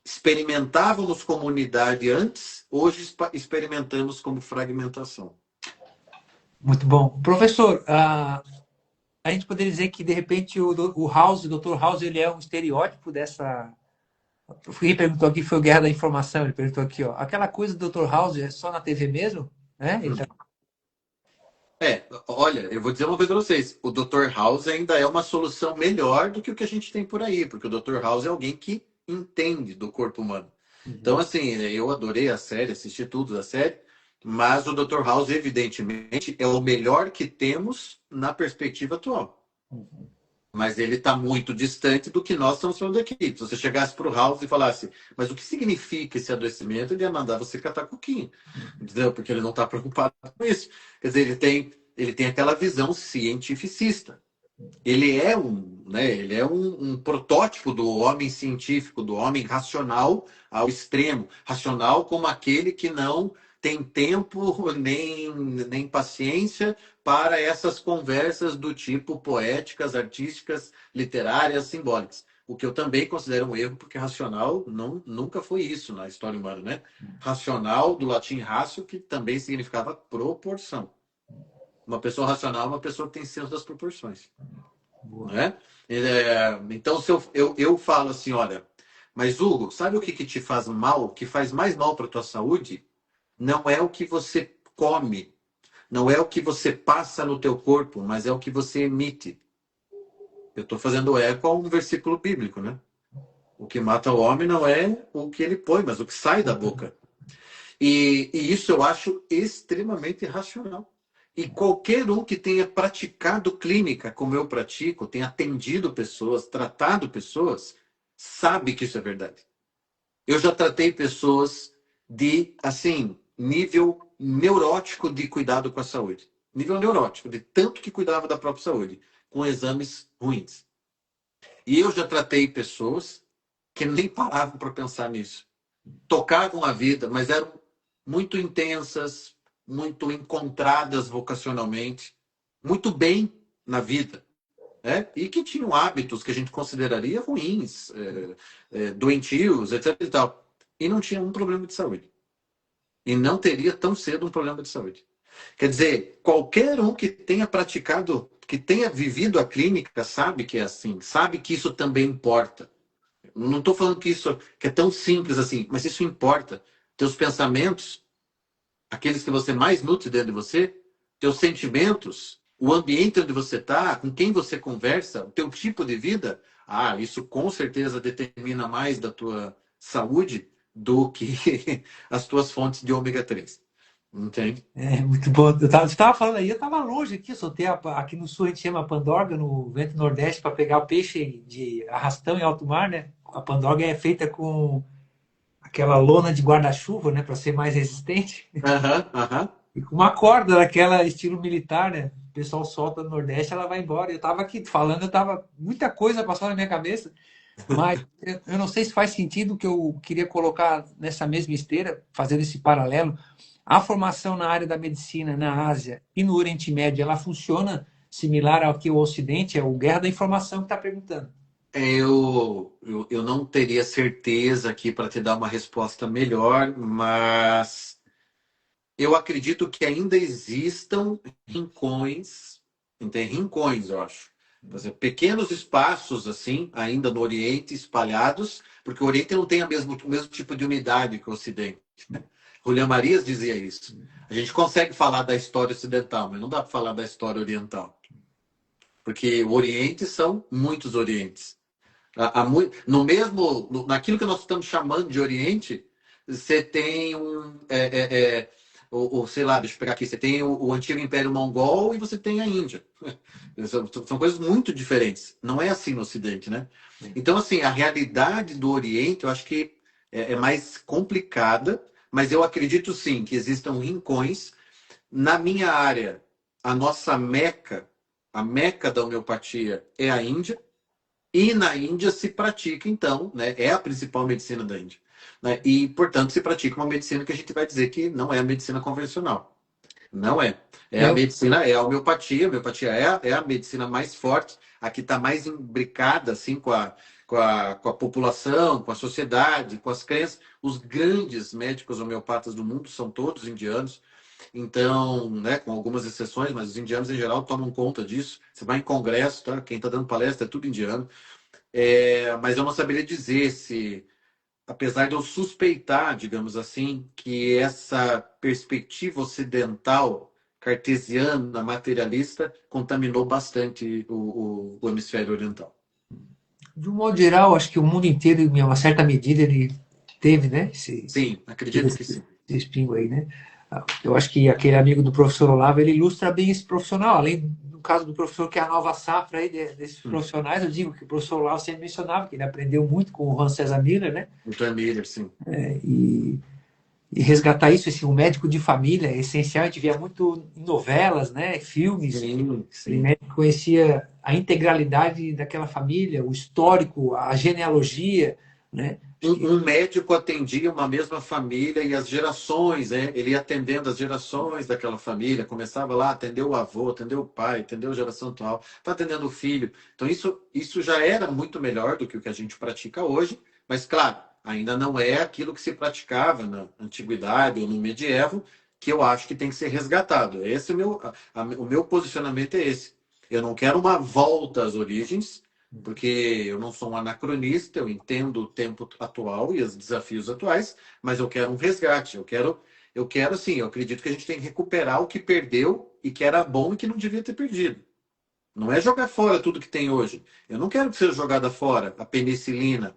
B: experimentávamos como unidade antes, hoje experimentamos como fragmentação.
A: Muito bom. Professor, a gente poderia dizer que, de repente, o House, o Dr. House, ele é um estereótipo dessa. Quem perguntou aqui foi o Guerra da Informação, ele perguntou aqui, ó. Aquela coisa do Dr. House é só na TV mesmo? Né?
B: Olha, eu vou dizer uma coisa para vocês. O Dr. House ainda é uma solução melhor do que o que a gente tem por aí, porque o Dr. House é alguém que entende do corpo humano. Então, assim, eu adorei a série, assisti tudo da série, Mas o Dr. House, evidentemente, é o melhor que temos na perspectiva atual. Mas ele está muito distante do que nós estamos falando aqui. Se você chegasse para o House e falasse, mas o que significa esse adoecimento? Ele ia mandar você catar coquinho, entendeu? Porque ele não está preocupado com isso. Quer dizer, ele tem aquela visão cientificista. Ele é um protótipo do homem científico, do homem racional ao extremo. Racional como aquele que não tem tempo nem paciência para essas conversas do tipo poéticas, artísticas, literárias, simbólicas. O que eu também considero um erro, porque racional nunca foi isso na história humana, né? Racional, do latim ratio, que também significava proporção. Uma pessoa racional é uma pessoa que tem senso das proporções. Né? Então, se eu falo assim, olha, mas Hugo, sabe o que te faz mal? O que faz mais mal para a tua saúde? Não é o que você come, não é o que você passa no teu corpo, mas é o que você emite. Eu estou fazendo eco a um versículo bíblico, né? O que mata o homem não é o que ele põe, mas o que sai da boca. E isso eu acho extremamente irracional. E qualquer um que tenha praticado clínica, como eu pratico, tenha atendido pessoas, tratado pessoas, sabe que isso é verdade. Eu já tratei pessoas de, assim, nível neurótico de cuidado com a saúde. Nível neurótico, de tanto que cuidava da própria saúde, com exames ruins. E eu já tratei pessoas que nem paravam para pensar nisso. Tocavam a vida, mas eram muito intensas, muito encontradas vocacionalmente, muito bem na vida, né? E que tinham hábitos que a gente consideraria ruins, doentios, etc. E tal. E não tinha um problema de saúde. E não teria tão cedo um problema de saúde. Quer dizer, qualquer um que tenha praticado, que tenha vivido a clínica, sabe que é assim, sabe que isso também importa. Não estou falando que isso que é tão simples assim, mas isso importa. Teus pensamentos, aqueles que você mais nutre dentro de você, teus sentimentos, o ambiente onde você está, com quem você conversa, o teu tipo de vida, isso com certeza determina mais da tua saúde do que as tuas fontes de ômega 3. Entende?
A: É muito bom. Você estava falando aí, eu estava longe aqui, soltei aqui no sul a gente chama pandorga, no vento nordeste, para pegar o peixe de arrastão em alto mar, né? A pandorga é feita com aquela lona de guarda-chuva, né, para ser mais resistente,
B: Aham, aham.
A: e com uma corda daquela estilo militar, né? O pessoal solta no Nordeste, ela vai embora. Eu estava aqui falando, eu tava muita coisa passando na minha cabeça, mas eu não sei se faz sentido que eu queria colocar nessa mesma esteira, fazendo esse paralelo. A formação na área da medicina na Ásia e no Oriente Médio, ela funciona similar ao que o Ocidente, é o Guerra da Informação que está perguntando.
B: Eu não teria certeza aqui para te dar uma resposta melhor, mas eu acredito que ainda existam rincões, entende? Rincões, eu acho. Quer dizer, pequenos espaços, assim, ainda no Oriente, espalhados, porque o Oriente não tem o mesmo tipo de unidade que o Ocidente. Né? Julián Marias dizia isso. A gente consegue falar da história ocidental, mas não dá para falar da história oriental. Porque o Oriente são muitos Orientes. No mesmo, naquilo que nós estamos chamando de Oriente, você tem sei lá, deixa eu pegar aqui, você tem o antigo Império Mongol e você tem a Índia. São coisas muito diferentes. Não é assim no Ocidente, né? Então, assim, a realidade do Oriente, eu acho que é mais complicada, mas eu acredito sim que existam rincões. Na minha área, a meca da homeopatia é a Índia. E na Índia se pratica, então, né, é a principal medicina da Índia. Né, e, portanto, se pratica uma medicina que a gente vai dizer que não é a medicina convencional. Não é. É a
A: É,
B: medicina, é a homeopatia. A homeopatia é a medicina mais forte, a que está mais imbricada assim, com a população, com a sociedade, com as crenças. Os grandes médicos homeopatas do mundo são todos indianos. Então, né, com algumas exceções, mas os indianos em geral tomam conta disso. Você vai em congresso, tá? Quem está dando palestra é tudo indiano. Mas eu não saberia dizer se, apesar de eu suspeitar, digamos assim, que essa perspectiva ocidental, cartesiana, materialista, contaminou bastante o hemisfério oriental.
A: de um modo geral, acho que o mundo inteiro, em uma certa medida, ele teve, né,
B: Sim,
A: teve
B: acredito que
A: esse
B: sim.
A: respingo aí, né? Eu acho que aquele amigo do professor Olavo, ele ilustra bem esse profissional. Além do caso do professor, que é a nova safra aí desses profissionais, eu digo que o professor Olavo sempre mencionava que ele aprendeu muito com o Juan César Miller, né?
B: O Tom Miller, sim.
A: E, e resgatar isso, assim, um médico de família é essencial. A gente via muito em novelas, né? Filmes.
B: Sim,
A: Ele
B: sim.
A: médico conhecia a integralidade daquela família, o histórico, a genealogia, né? Acho que
B: Um médico atendia uma mesma família e as gerações, né? Ele ia atendendo as gerações daquela família, começava lá, atendeu o avô, atendeu o pai, atendeu a geração atual, está atendendo o filho. Então, isso já era muito melhor do que o que a gente pratica hoje, mas, claro, ainda não é aquilo que se praticava na antiguidade ou no medievo, que eu acho que tem que ser resgatado. Esse é o meu posicionamento é esse. Eu não quero uma volta às origens, porque eu não sou um anacronista, eu entendo o tempo atual e os desafios atuais, mas eu quero um resgate, eu quero assim, eu acredito que a gente tem que recuperar o que perdeu e que era bom e que não devia ter perdido. Não é jogar fora tudo que tem hoje. Eu não quero que seja jogada fora a penicilina,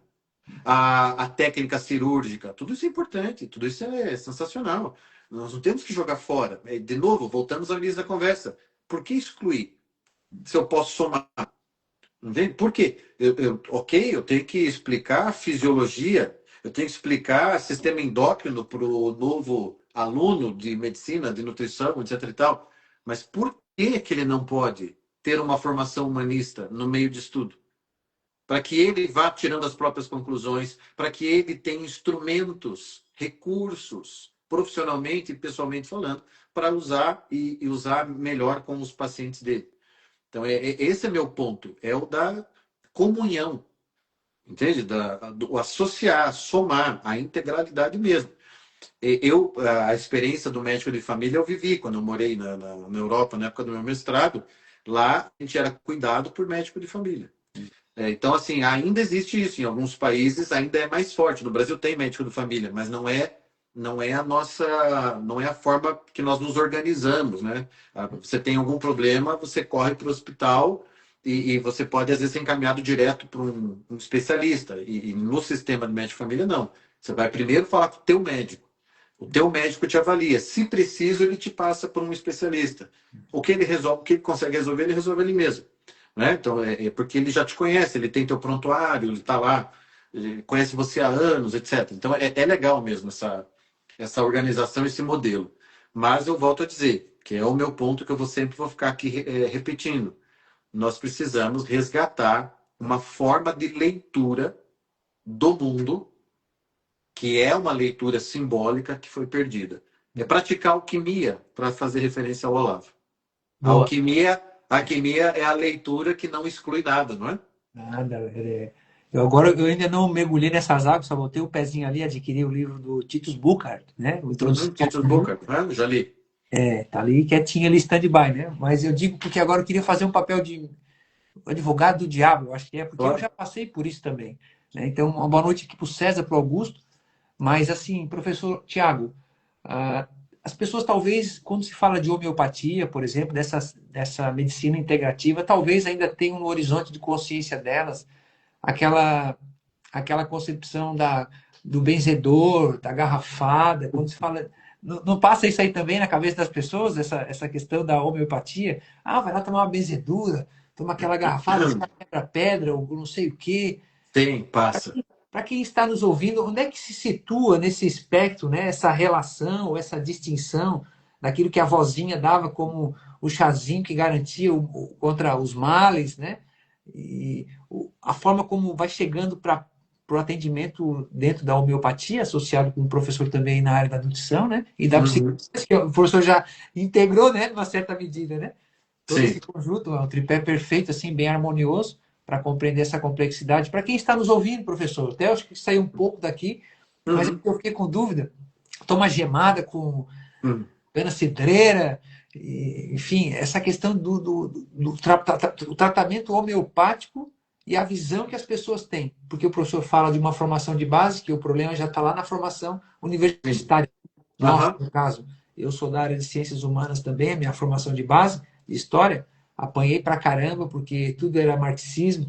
B: a técnica cirúrgica, tudo isso é importante, tudo isso é sensacional. Nós não temos que jogar fora. De novo, voltamos ao início da conversa. Por que excluir? Se eu posso somar. Entende? Por quê? Ok, eu tenho que explicar a fisiologia, eu tenho que explicar sistema endócrino para o novo aluno de medicina, de nutrição, etc e tal. Mas por que ele não pode ter uma formação humanista no meio de estudo? Para que ele vá tirando as próprias conclusões, para que ele tenha instrumentos, recursos, profissionalmente e pessoalmente falando, para usar e usar melhor com os pacientes dele. Então, esse é meu ponto, é o da comunhão, entende? Do associar, somar, a integralidade mesmo. A experiência do médico de família eu vivi quando eu morei na Europa, na época do meu mestrado. Lá a gente era cuidado por médico de família. Então, assim, ainda existe isso. Em alguns países ainda é mais forte. No Brasil tem médico de família, mas não é a nossa, não é a forma que nós nos organizamos, né? Você tem algum problema, você corre para o hospital e você pode às vezes ser encaminhado direto para um especialista. E no sistema de médico de família não. Você vai primeiro falar com o teu médico. O teu médico te avalia. Se preciso, ele te passa por um especialista. O que ele resolve, o que ele consegue resolver, ele resolve ele mesmo, né? Então, porque ele já te conhece, ele tem teu prontuário, ele está lá, ele conhece você há anos, etc. Então, é legal mesmo essa organização, esse modelo. Mas eu volto a dizer, que é o meu ponto que eu sempre vou ficar aqui repetindo. Nós precisamos resgatar uma forma de leitura do mundo, que é uma leitura simbólica que foi perdida. É praticar alquimia, para fazer referência ao Olavo. A
A: boa.
B: alquimia é a leitura que não exclui nada, não é?
A: Nada. Eu ainda não mergulhei nessas águas, só botei o pezinho ali, adquiri o livro do Titus Buchard, né? O Introdução.
B: Titus Booker, né? Já li.
A: Tá ali quietinho ali, stand-by, né? Mas eu digo porque agora eu queria fazer um papel de advogado do diabo, eu acho que é, porque eu
B: Claro.
A: já passei por isso também, né? Então, uma boa noite aqui para o César, para o Augusto. Mas, assim, professor Tiago, as pessoas talvez, quando se fala de homeopatia, por exemplo, dessa medicina integrativa, talvez ainda tenham no horizonte de consciência delas aquela, aquela concepção do benzedor, da garrafada, quando se fala. Não passa isso aí também na cabeça das pessoas, essa questão da homeopatia? Ah, vai lá tomar uma benzedura, toma aquela garrafada, quebra pedra, ou não sei o quê.
B: Tem, passa.
A: Para quem está nos ouvindo, onde é que se situa nesse espectro, né, essa relação, essa distinção daquilo que a vozinha dava como o chazinho que garantia contra os males, né? E a forma como vai chegando para o atendimento dentro da homeopatia, associado com o professor também na área da nutrição, né? E da
B: Uhum.
A: psicologia, que o professor já integrou, né, numa certa medida, né? Todo esse
B: Sim.
A: conjunto, um tripé perfeito, assim, bem harmonioso, para compreender essa complexidade. Para quem está nos ouvindo, professor, até acho que saiu um pouco daqui, mas
B: Uhum.
A: eu fiquei com dúvida. Toma gemada com
B: Uhum.
A: cana cidreira, enfim, essa questão do tratamento homeopático e a visão que as pessoas têm. Porque o professor fala de uma formação de base, que o problema já está lá na formação
B: Sim.
A: universitária. Nossa,
B: Aham.
A: no caso, eu sou da área de ciências humanas também, a minha formação de base, de história, apanhei pra caramba, porque tudo era marxismo,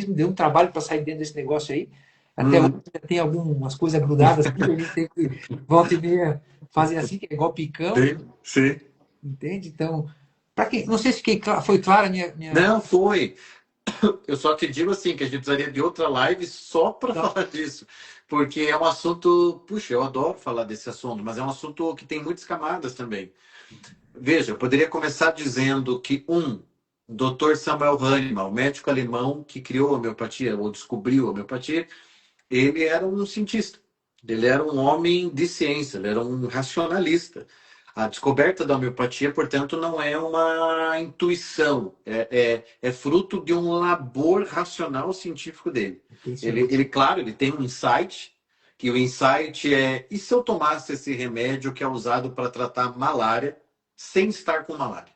A: deu um trabalho para sair dentro desse negócio aí. Até hoje
B: Uhum.
A: ainda tem algumas coisas grudadas aqui que a gente tem que, volta e meia, fazer assim, que é igual picão,
B: Sim, sim.
A: entende? Então, para quem, não sei se foi clara a minha.
B: Não, foi. Eu só te digo assim, que a gente precisaria de outra live só para falar disso. Porque é um assunto, puxa, eu adoro falar desse assunto, mas é um assunto que tem muitas camadas também. Veja, eu poderia começar dizendo que Dr. Samuel Hahnemann, o médico alemão que criou a homeopatia, ou descobriu a homeopatia, ele era um cientista. Ele era um homem de ciência, ele era um racionalista. A descoberta da homeopatia, portanto, não é uma intuição, é fruto de um labor racional científico dele.
A: Impressionante.
B: Claro, ele tem um insight, que o insight é: e se eu tomasse esse remédio que é usado para tratar malária sem estar com malária?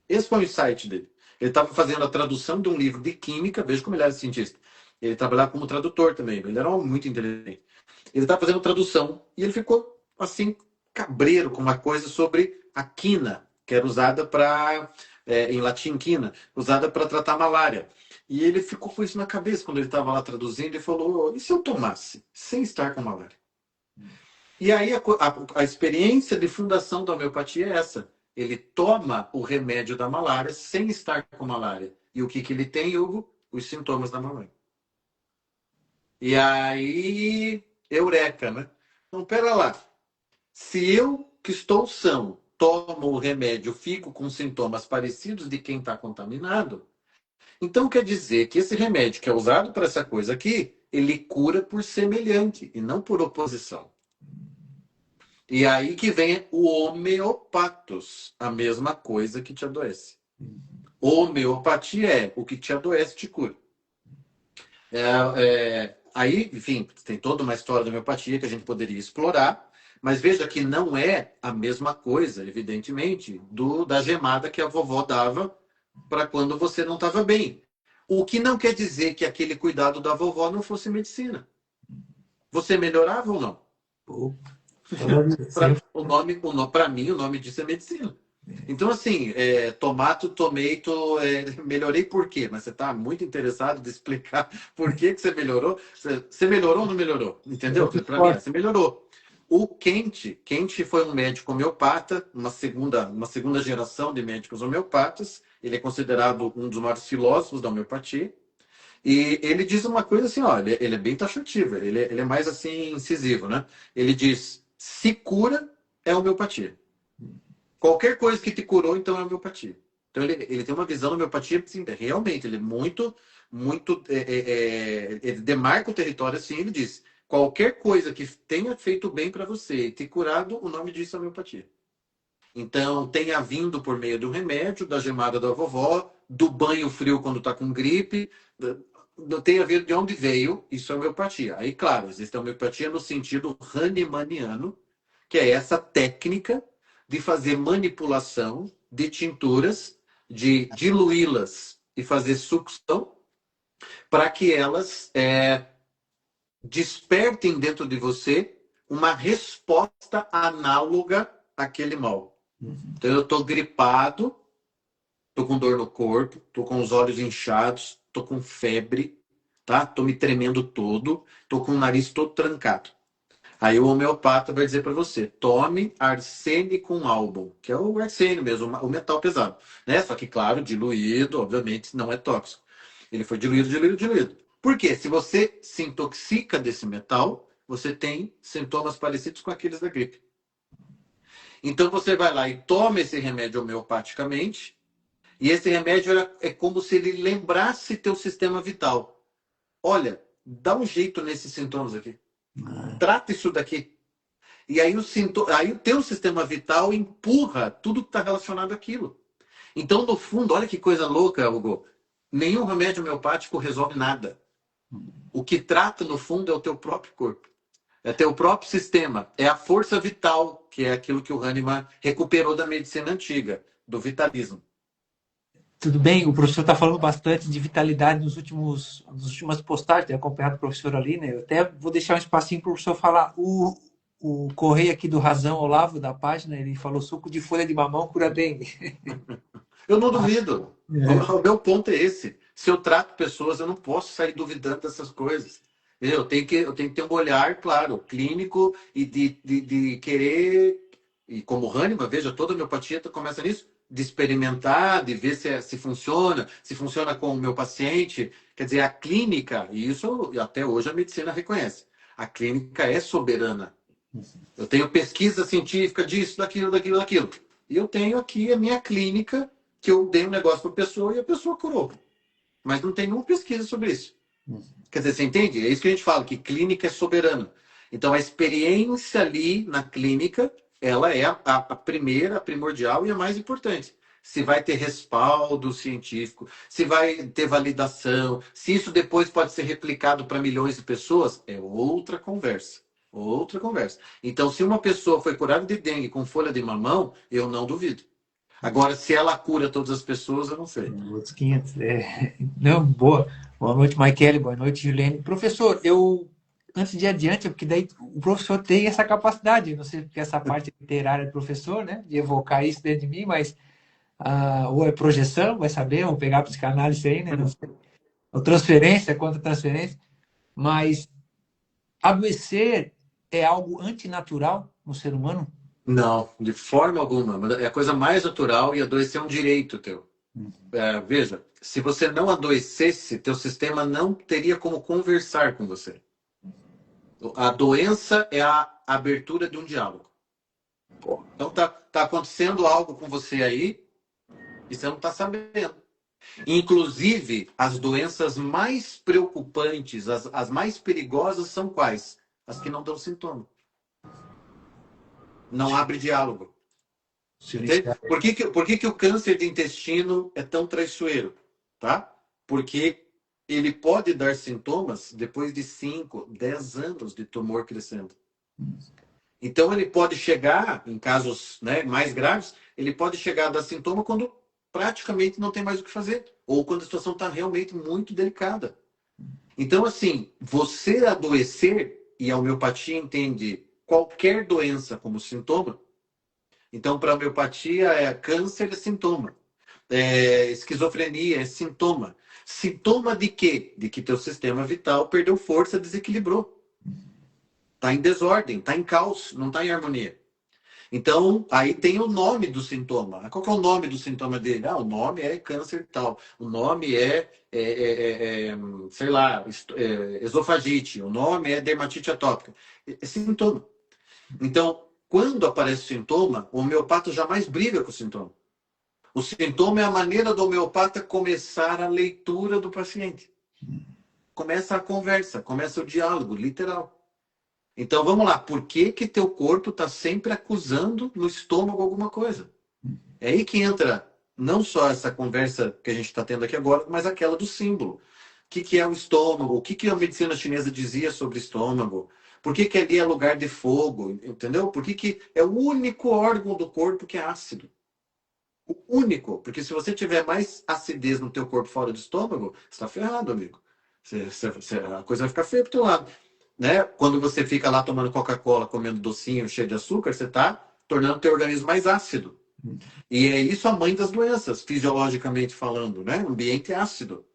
B: Esse foi o insight dele. Ele estava fazendo a tradução de um livro de química, veja como ele era cientista. Ele trabalhava como tradutor também, ele era um homem muito inteligente. Ele estava fazendo tradução e ele ficou assim, cabreiro com uma coisa sobre a quina, que era usada para, em latim, quina, usada para tratar malária. E ele ficou com isso na cabeça quando ele estava lá traduzindo e falou: e se eu tomasse, sem estar com malária? E aí a experiência de fundação da homeopatia é essa. Ele toma o remédio da malária sem estar com malária. E o que, que ele tem, Hugo? Os sintomas da malária. E aí, eureka, né? Então, pera lá. Se eu, que estou são, tomo o remédio, fico com sintomas parecidos de quem está contaminado, então quer dizer que esse remédio que é usado para essa coisa aqui, ele cura por semelhante e não por oposição. E aí que vem o homeopatos, a mesma coisa que te adoece. Homeopatia é o que te adoece, te cura. Aí, enfim, tem toda uma história da homeopatia que a gente poderia explorar, mas veja que não é a mesma coisa, evidentemente, da gemada que a vovó dava para quando você não estava bem. O que não quer dizer que aquele cuidado da vovó não fosse medicina. Você melhorava ou não?
A: Pô, toda vida,
B: Para
A: sempre.
B: mim, o nome disso é medicina. Então, assim, tomato, melhorei por quê? Mas você está muito interessado em explicar por que você melhorou? Você melhorou ou não melhorou? Entendeu? Para mim, você melhorou. O Kent foi um médico homeopata, uma segunda geração de médicos homeopatas. Ele é considerado um dos maiores filósofos da homeopatia. E ele diz uma coisa assim, ó, ele é bem taxativo, ele é mais assim incisivo, né? Ele diz: se cura, é homeopatia. Qualquer coisa que te curou, então é homeopatia. Então ele tem uma visão da homeopatia, assim, realmente, ele é muito, ele demarca o território assim, ele diz: qualquer coisa que tenha feito bem para você e te curado, o nome disso é homeopatia. Então, tenha vindo por meio do remédio, da gemada da vovó, do banho frio quando está com gripe, tenha vindo de onde veio, isso é homeopatia. Aí, claro, existe a homeopatia no sentido hahnemanniano, que é essa técnica de fazer manipulação de tinturas, de diluí-las e fazer sucção, para que elas despertem dentro de você uma resposta análoga àquele mal. Então, eu estou gripado, estou com dor no corpo, estou com os olhos inchados, estou com febre, tá? Estou me tremendo todo, estou com o nariz todo trancado. Aí o homeopata vai dizer para você: tome arsênico álbum, que é o arsênio mesmo, o metal pesado. Né? Só que, claro, diluído, obviamente, não é tóxico. Ele foi diluído, diluído, diluído. Por quê? Se você se intoxica desse metal, você tem sintomas parecidos com aqueles da gripe. Então você vai lá e toma esse remédio homeopaticamente, e esse remédio é como se ele lembrasse teu sistema vital. Olha, dá um jeito nesses sintomas aqui. Trata isso daqui. E aí o teu sistema vital empurra tudo que está relacionado àquilo. Então, no fundo, olha que coisa louca, Hugo. Nenhum remédio homeopático resolve nada. O que trata, no fundo, é o teu próprio corpo. É teu próprio sistema. É a força vital, que é aquilo que o Hahnemann recuperou da medicina antiga, do vitalismo.
A: Tudo bem, o professor está falando bastante de vitalidade nas últimas postagens, tem acompanhado o professor ali, né? Eu até vou deixar um espacinho para o professor falar. O Correia aqui do Razão, Olavo, da página, ele falou: suco de folha de mamão cura dengue.
B: Eu não duvido.
A: É.
B: O meu ponto é esse. Se eu trato pessoas, eu não posso sair duvidando dessas coisas. Eu tenho que ter um olhar, claro, clínico e de querer, e como Hahnemann, veja, toda a homeopatia começa nisso, de experimentar, de ver se funciona com o meu paciente. Quer dizer, a clínica, e isso até hoje a medicina reconhece, a clínica é soberana. Eu tenho pesquisa científica disso, daquilo, daquilo, daquilo. E eu tenho aqui a minha clínica, que eu dei um negócio para a pessoa e a pessoa curou. Mas não tem nenhuma pesquisa sobre isso. Quer dizer, você entende? É isso que a gente fala, que clínica é soberana. Então, a experiência ali na clínica, ela é a primeira, a primordial e a mais importante. Se vai ter respaldo científico, se vai ter validação, se isso depois pode ser replicado para milhões de pessoas, é outra conversa. Outra conversa. Então, se uma pessoa foi curada de dengue com folha de mamão, eu não duvido. Agora, se ela cura todas as pessoas, eu não sei.
A: Outros 500. Não, boa. Boa noite, Maikele. Boa noite, Juliane. Professor, antes de ir adiante, porque daí o professor tem essa capacidade, não sei porque essa parte literária do professor, né, de evocar isso dentro de mim, mas ou é projeção, vai saber, vamos pegar a psicanálise aí, né, não sei. Ou transferência, contra transferência, mas adoecer é algo antinatural no ser humano?
B: Não, de forma alguma. É a coisa mais natural e adoecer é um direito teu. Veja, se você não adoecesse, teu sistema não teria como conversar com você. A doença é a abertura de um diálogo. Então tá acontecendo algo com você aí e você não está sabendo. Inclusive, as doenças mais preocupantes, as mais perigosas são quais? As que não dão sintoma. Não abre diálogo. Entende?
A: Silenciar.
B: Por que o câncer de intestino é tão traiçoeiro? Tá? Porque ele pode dar sintomas depois de 5, 10 anos de tumor crescendo. Então, ele pode chegar, em casos, né, mais graves, ele pode chegar a dar sintoma quando praticamente não tem mais o que fazer. Ou quando a situação está realmente muito delicada. Então, assim, você adoecer, e a homeopatia entende qualquer doença como sintoma. Então, para a homeopatia, câncer é sintoma. Esquizofrenia é sintoma. Sintoma de quê? De que teu sistema vital perdeu força, desequilibrou. Está em desordem, está em caos, não está em harmonia. Então, aí tem o nome do sintoma. Qual que é o nome do sintoma dele? O nome é câncer tal. O nome sei lá, esofagite. O nome é dermatite atópica. É sintoma. Então, quando aparece o sintoma, o homeopata jamais briga com o sintoma. O sintoma é a maneira do homeopata começar a leitura do paciente. Começa a conversa, começa o diálogo, literal. Então vamos lá, por que que teu corpo está sempre acusando no estômago alguma coisa? É aí que entra não só essa conversa que a gente está tendo aqui agora, mas aquela do símbolo. O que é o estômago? O que a medicina chinesa dizia sobre estômago? Por que que ali é lugar de fogo? Entendeu? Por que é o único órgão do corpo que é ácido? O único. Porque se você tiver mais acidez no teu corpo fora do estômago, você está ferrado, amigo. A coisa vai ficar feia pro teu lado. Né? Quando você fica lá tomando Coca-Cola, comendo docinho cheio de açúcar, você está tornando o teu organismo mais ácido. E é isso a mãe das doenças, fisiologicamente falando, né? Ambiente ácido.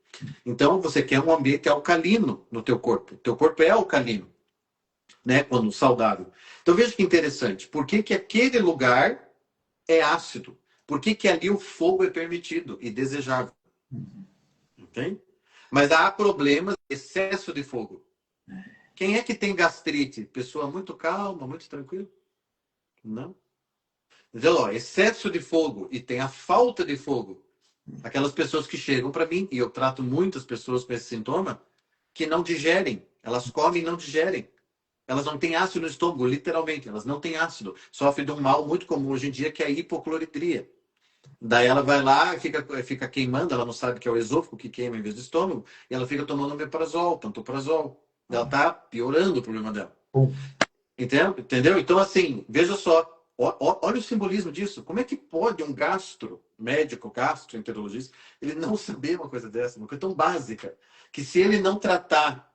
B: Então, você quer um ambiente alcalino no teu corpo. O teu corpo é alcalino, né? Quando saudável. Então, veja que interessante. Por que que aquele lugar é ácido? Por que que ali o fogo é permitido e desejável? Entende? Mas há problemas de excesso de fogo. Quem é que tem gastrite? Pessoa muito calma, muito tranquila? Não. Então, excesso de fogo e tem a falta de fogo. Aquelas pessoas que chegam para mim, e eu trato muitas pessoas com esse sintoma, que não digerem. Elas comem e não digerem. Elas não têm ácido no estômago, literalmente. Elas não têm ácido. Sofrem de um mal muito comum hoje em dia, que é a hipocloridria. Daí ela vai lá, fica queimando, ela não sabe que é o esôfago que queima em vez do estômago, e ela fica tomando omeprazol, pantoprazol. Ela está piorando o problema dela. Entendeu? Então, assim, veja só. Olha o simbolismo disso. Como é que pode um gastroenterologista, ele não saber uma coisa dessa, uma coisa tão básica, que se ele não tratar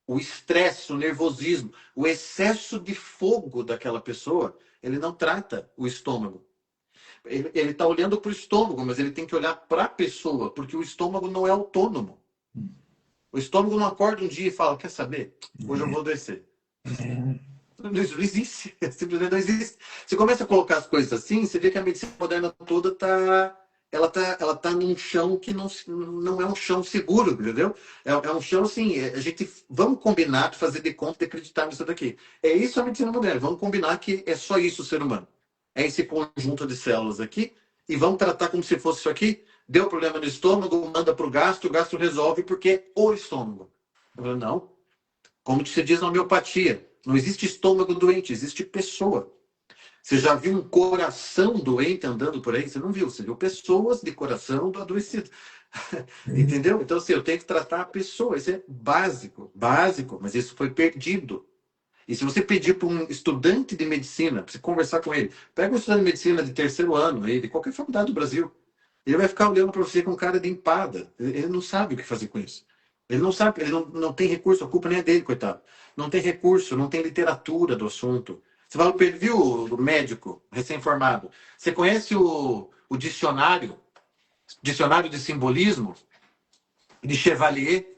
B: o estresse, o nervosismo, o excesso de fogo daquela pessoa, ele não trata o estômago. Ele está olhando para o estômago, mas ele tem que olhar para a pessoa, porque o estômago não é autônomo. O estômago não acorda um dia e fala, quer saber? Hoje eu vou adoecer. Não existe, simplesmente não existe. Você começa a colocar as coisas assim, você vê que a medicina moderna toda ela tá num chão que não é um chão seguro, entendeu? É um chão assim, a gente vamos combinar de fazer de conta de acreditar nisso daqui. É isso a medicina moderna. Vamos combinar que é só isso o ser humano. É esse conjunto de células aqui e vamos tratar como se fosse isso aqui. Deu problema no estômago, manda para o gastro resolve porque é o estômago. Eu falo, não, como se diz na homeopatia, não existe estômago doente, existe pessoa. Você já viu um coração doente andando por aí? Você não viu, você viu pessoas de coração do adoecido. Entendeu? Então, assim, eu tenho que tratar a pessoa. Isso é básico, básico, mas isso foi perdido. E se você pedir para um estudante de medicina, para você conversar com ele, pega um estudante de medicina de terceiro ano, aí, de qualquer faculdade do Brasil, ele vai ficar olhando para você com cara de empada. Ele não sabe o que fazer com isso. Ele não sabe, ele não tem recurso, a culpa nem é dele, coitado. Não tem recurso, não tem literatura do assunto. Você fala para ele, viu, o médico recém-formado, você conhece o dicionário de simbolismo de Chevalier?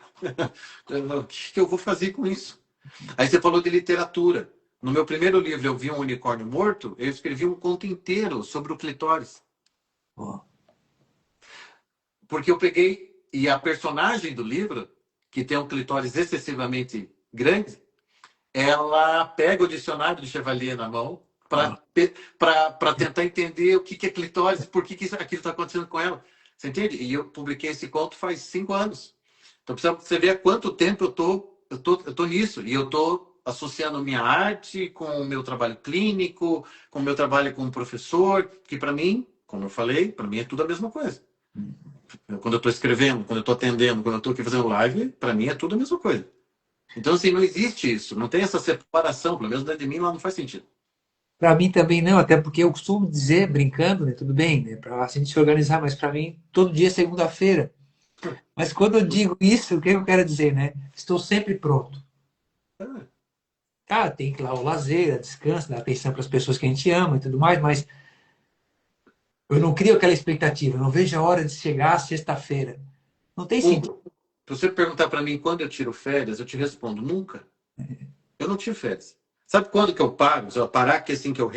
B: O que eu vou fazer com isso? Aí você falou de literatura. No meu primeiro livro, Eu Vi um Unicórnio Morto, eu escrevi um conto inteiro sobre o clitóris.
A: Ó,
B: Porque eu peguei, e a personagem do livro, que tem um clitóris excessivamente grande, ela pega o dicionário de Chevalier na mão
A: ó.
B: para tentar entender o que é clitóris e por que aquilo está acontecendo com ela. Você entende? E eu publiquei esse conto faz 5 anos. Então, precisa você ver há quanto tempo eu tô nisso. E eu estou associando minha arte com o meu trabalho clínico, com o meu trabalho como professor, que para mim, como eu falei, para mim é tudo a mesma coisa. Quando eu estou escrevendo, quando eu estou atendendo, quando eu estou aqui fazendo live, para mim é tudo a mesma coisa. Então, assim, não existe isso. Não tem essa separação, pelo menos dentro de mim, lá não faz sentido.
A: Para mim também não, até porque eu costumo dizer, brincando, né, tudo bem, né, para a gente se organizar, mas para mim, todo dia é segunda-feira. Mas quando eu digo isso, o que eu quero dizer, né? Estou sempre pronto.
B: Ah,
A: Ah, tem que lá o lazer, a descanso, dar atenção para as pessoas que a gente ama e tudo mais, mas eu não crio aquela expectativa, eu não vejo a hora de chegar a sexta-feira. Não tem sentido.
B: se você perguntar para mim quando eu tiro férias, eu te respondo, nunca. Eu não tiro férias. Sabe quando que eu paro? Se eu parar que assim que eu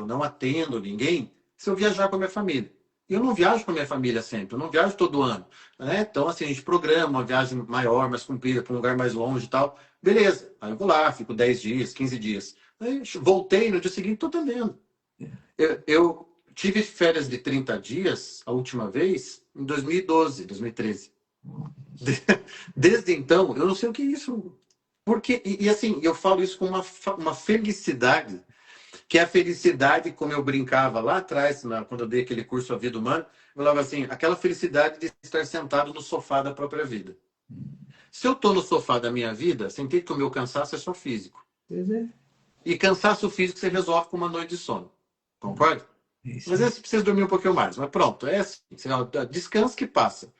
B: não atendo ninguém, se eu viajar com a minha família. E eu não viajo com a minha família sempre, eu não viajo todo ano. Né? Então, assim, a gente programa uma viagem maior, mais comprida, para um lugar mais longe e tal. Beleza. Aí eu vou lá, fico 10 dias, 15 dias. Aí voltei, no dia seguinte estou atendendo. Eu tive férias de 30 dias, a última vez, em 2012, 2013. Desde então, eu não sei o que é isso. Porque, assim, eu falo isso com uma felicidade, que é a felicidade, como eu brincava lá atrás, quando eu dei aquele curso A Vida Humana, eu falava assim, aquela felicidade de estar sentado no sofá da própria vida. Se eu estou no sofá da minha vida, sentei que o meu cansaço é só físico.
A: Pois é,
B: E cansaço físico você resolve com uma noite de sono. Concorda?
A: é isso
B: Às
A: aí.
B: vezes você precisa dormir um pouquinho mais, mas pronto, é assim, descanso que passa.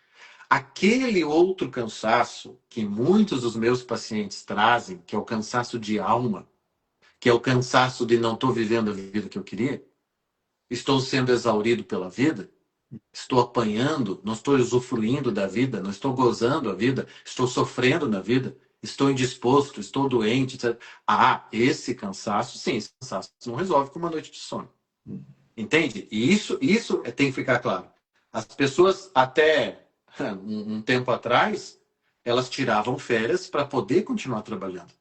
B: Aquele outro cansaço que muitos dos meus pacientes trazem, que é o cansaço de alma, que é o cansaço de não estou vivendo a vida que eu queria, estou sendo exaurido pela vida, estou apanhando, não estou usufruindo da vida, não estou gozando a vida, estou sofrendo na vida, estou indisposto, estou doente, etc. Ah, esse cansaço, sim, esse cansaço não resolve com uma noite de sono. Entende? E isso tem que ficar claro. As pessoas, até um tempo atrás, elas tiravam férias para poder continuar trabalhando.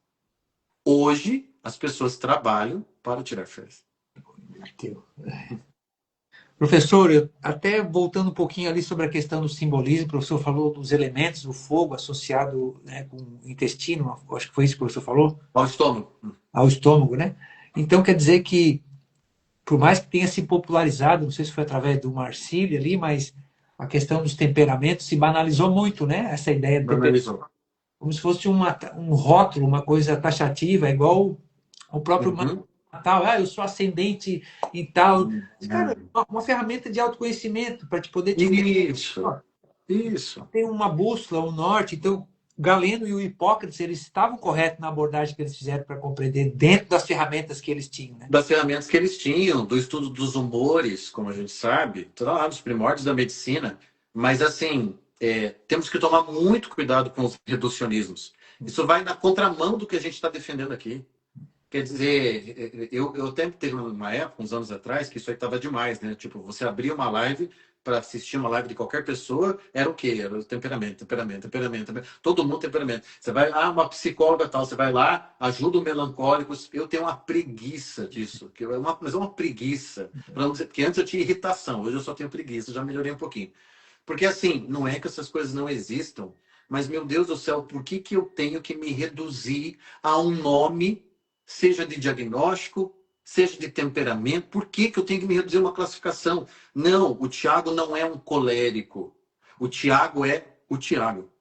B: Hoje, as pessoas trabalham para tirar férias.
A: Teu. Professor, até voltando um pouquinho ali sobre a questão do simbolismo, o professor falou dos elementos, o fogo associado, né, com o intestino, acho que foi isso que o professor falou,
B: Ao estômago.
A: ao estômago, né? Então quer dizer que, por mais que tenha se popularizado, não sei se foi através do Marcílio ali, mas a questão dos temperamentos se banalizou muito, né? Essa ideia de temperamento,
B: Normalizou.
A: como se fosse um rótulo, uma coisa taxativa, igual o próprio
B: Uhum.
A: Natal, eu sou ascendente e tal. Mas, cara,
B: Uhum.
A: uma ferramenta de autoconhecimento para te poder te guiar.
B: Isso. Isso.
A: Tem uma bússola, um norte. Então, Galeno e o Hipócrates, eles estavam corretos na abordagem que eles fizeram para compreender dentro das ferramentas que eles tinham, né?
B: Das ferramentas que eles tinham, do estudo dos humores, como a gente sabe, tá lá nos primórdios da medicina. Mas, assim, temos que tomar muito cuidado com os reducionismos. Isso vai na contramão do que a gente está defendendo aqui. Quer dizer, eu até teve uma época, uns anos atrás, que isso aí estava demais, né? Tipo, você abria uma live para assistir uma live de qualquer pessoa, era o quê? Era o temperamento. Todo mundo temperamento. Você vai, uma psicóloga tal, você vai lá, ajuda o melancólico. Eu tenho uma preguiça disso, mas é uma preguiça. Pra não dizer, porque antes eu tinha irritação, hoje eu só tenho preguiça, já melhorei um pouquinho. Porque assim, não é que essas coisas não existam, mas meu Deus do céu, por que que eu tenho que me reduzir a um nome, seja de diagnóstico, seja de temperamento? Por que que eu tenho que me reduzir a uma classificação? Não, o Tiago não é um colérico. O Tiago é o Tiago.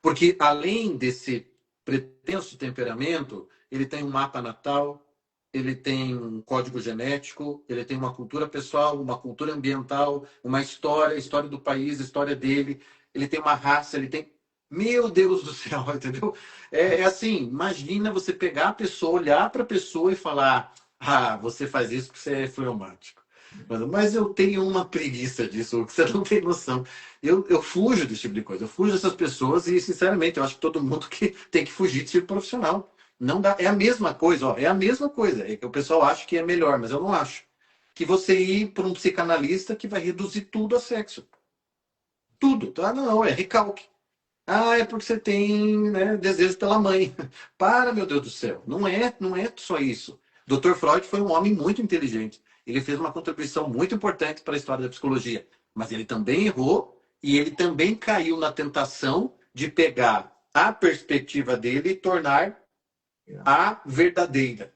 B: Porque além desse pretenso temperamento, ele tem um mapa natal, ele tem um código genético, ele tem uma cultura pessoal, uma cultura ambiental, uma história, a história do país, a história dele, ele tem uma raça, ele tem. Meu Deus do céu, entendeu? É assim, imagina você pegar a pessoa, olhar para a pessoa e falar: você faz isso porque você é fleumático. Mas eu tenho uma preguiça disso, você não tem noção. Eu fujo desse tipo de coisa, eu fujo dessas pessoas e, sinceramente, eu acho que todo mundo que tem que fugir desse tipo profissional. Não dá, é a mesma coisa, ó, é a mesma coisa. É que o pessoal acha que é melhor, mas eu não acho. Que você ir para um psicanalista que vai reduzir tudo a sexo. Tudo, tá? Não, é recalque. É porque você tem, né, desejo pela mãe. Para, meu Deus do céu. Não é só isso. Dr. Freud foi um homem muito inteligente. Ele fez uma contribuição muito importante para a história da psicologia. Mas ele também errou e ele também caiu na tentação de pegar a perspectiva dele e tornar a verdadeira.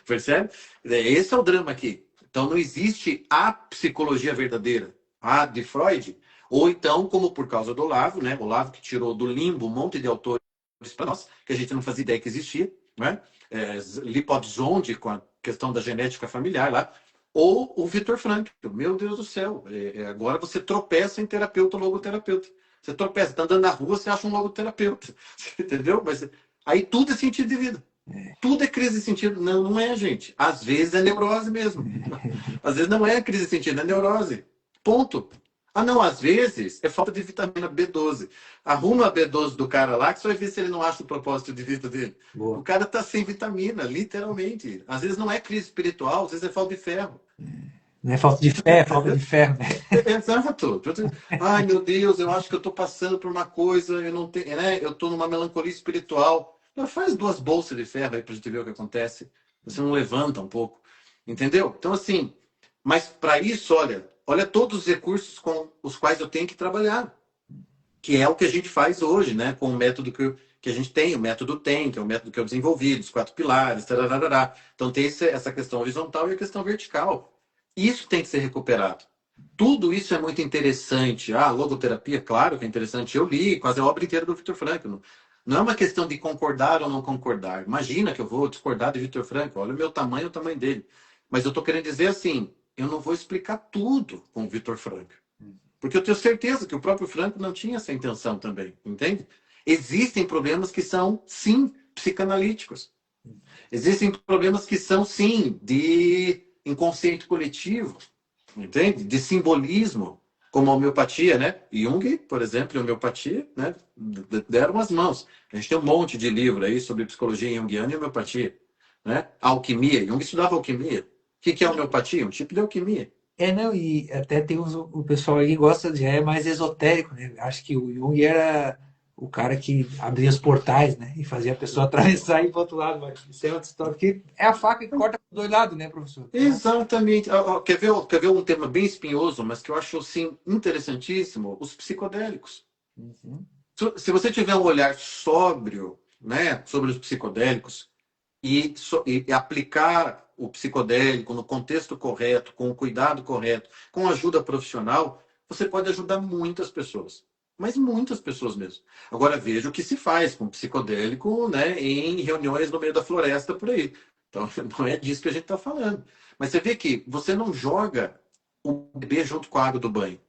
B: Percebe? Esse é o drama aqui. Então não existe a psicologia verdadeira, a de Freud, ou então, como por causa do Olavo, né? Olavo que tirou do limbo um monte de autores para nós, que a gente não fazia ideia que existia, né? Lippodzonde, com a questão da genética familiar lá, ou o Viktor Frankl. Meu Deus do céu, agora você tropeça em terapeuta ou logoterapeuta. Você tropeça, está andando na rua, você acha um logoterapeuta. Entendeu? Mas aí tudo é sentido de vida. Tudo é crise de sentido. Não, não é, gente. Às vezes é neurose mesmo. Às vezes não é crise de sentido, é neurose. Ponto. Não, às vezes é falta de vitamina B12. Arruma a B12 do cara lá que você vai ver se ele não acha o propósito de vida dele.
A: Boa.
B: O cara tá sem vitamina, literalmente. Às vezes não é crise espiritual, às vezes é falta de ferro.
A: Não é falta de fé, é falta de ferro, né?
B: Exato. Ai, meu Deus, eu acho que eu estou passando por uma coisa, eu não tenho, né? Eu estou numa melancolia espiritual. Faz 2 bolsas de ferro aí para a gente ver o que acontece. Você não levanta um pouco. Entendeu? Então, assim, mas para isso, olha todos os recursos com os quais eu tenho que trabalhar. Que é o que a gente faz hoje, né? Com o método que a gente tem, o método TEM, que é o método que eu desenvolvi, dos 4 pilares, tararará. Então tem essa questão horizontal e a questão vertical. Isso tem que ser recuperado. Tudo isso é muito interessante. Logoterapia, claro que é interessante. Eu li quase a obra inteira do Viktor Frankl. Não é uma questão de concordar ou não concordar. Imagina que eu vou discordar de Viktor Frankl. Olha o meu tamanho e o tamanho dele. Mas eu estou querendo dizer assim, eu não vou explicar tudo com o Viktor Frankl. Porque eu tenho certeza que o próprio Frankl não tinha essa intenção também, entende? Existem problemas que são, sim, psicanalíticos. Existem problemas que são, sim, de inconsciente coletivo, entende? De simbolismo, como a homeopatia, né? Jung, por exemplo, e a homeopatia, né? Deram as mãos. A gente tem um monte de livro aí sobre psicologia junguiana e homeopatia, né? Alquimia. Jung estudava alquimia. O que é homeopatia? Um tipo de alquimia.
A: Não, e até tem o pessoal aí que gosta de, é mais esotérico, né? Acho que o Jung era o cara que abria os portais, né? E fazia a pessoa atravessar e ir para outro lado, mas isso é outra história, porque é a faca que corta por 2 lados, né, professor? Então,
B: Exatamente. Quer ver um tema bem espinhoso, mas que eu acho assim, interessantíssimo? Os psicodélicos.
A: uhum.
B: Se você tiver um olhar sóbrio, né, sobre os psicodélicos e aplicar o psicodélico no contexto correto, com o cuidado correto, com ajuda profissional, você pode ajudar muitas pessoas. Mas muitas pessoas mesmo. Agora veja o que se faz com psicodélico, né, em reuniões no meio da floresta por aí. Então não é disso que a gente está falando. Mas você vê que você não joga o bebê junto com a água do banho.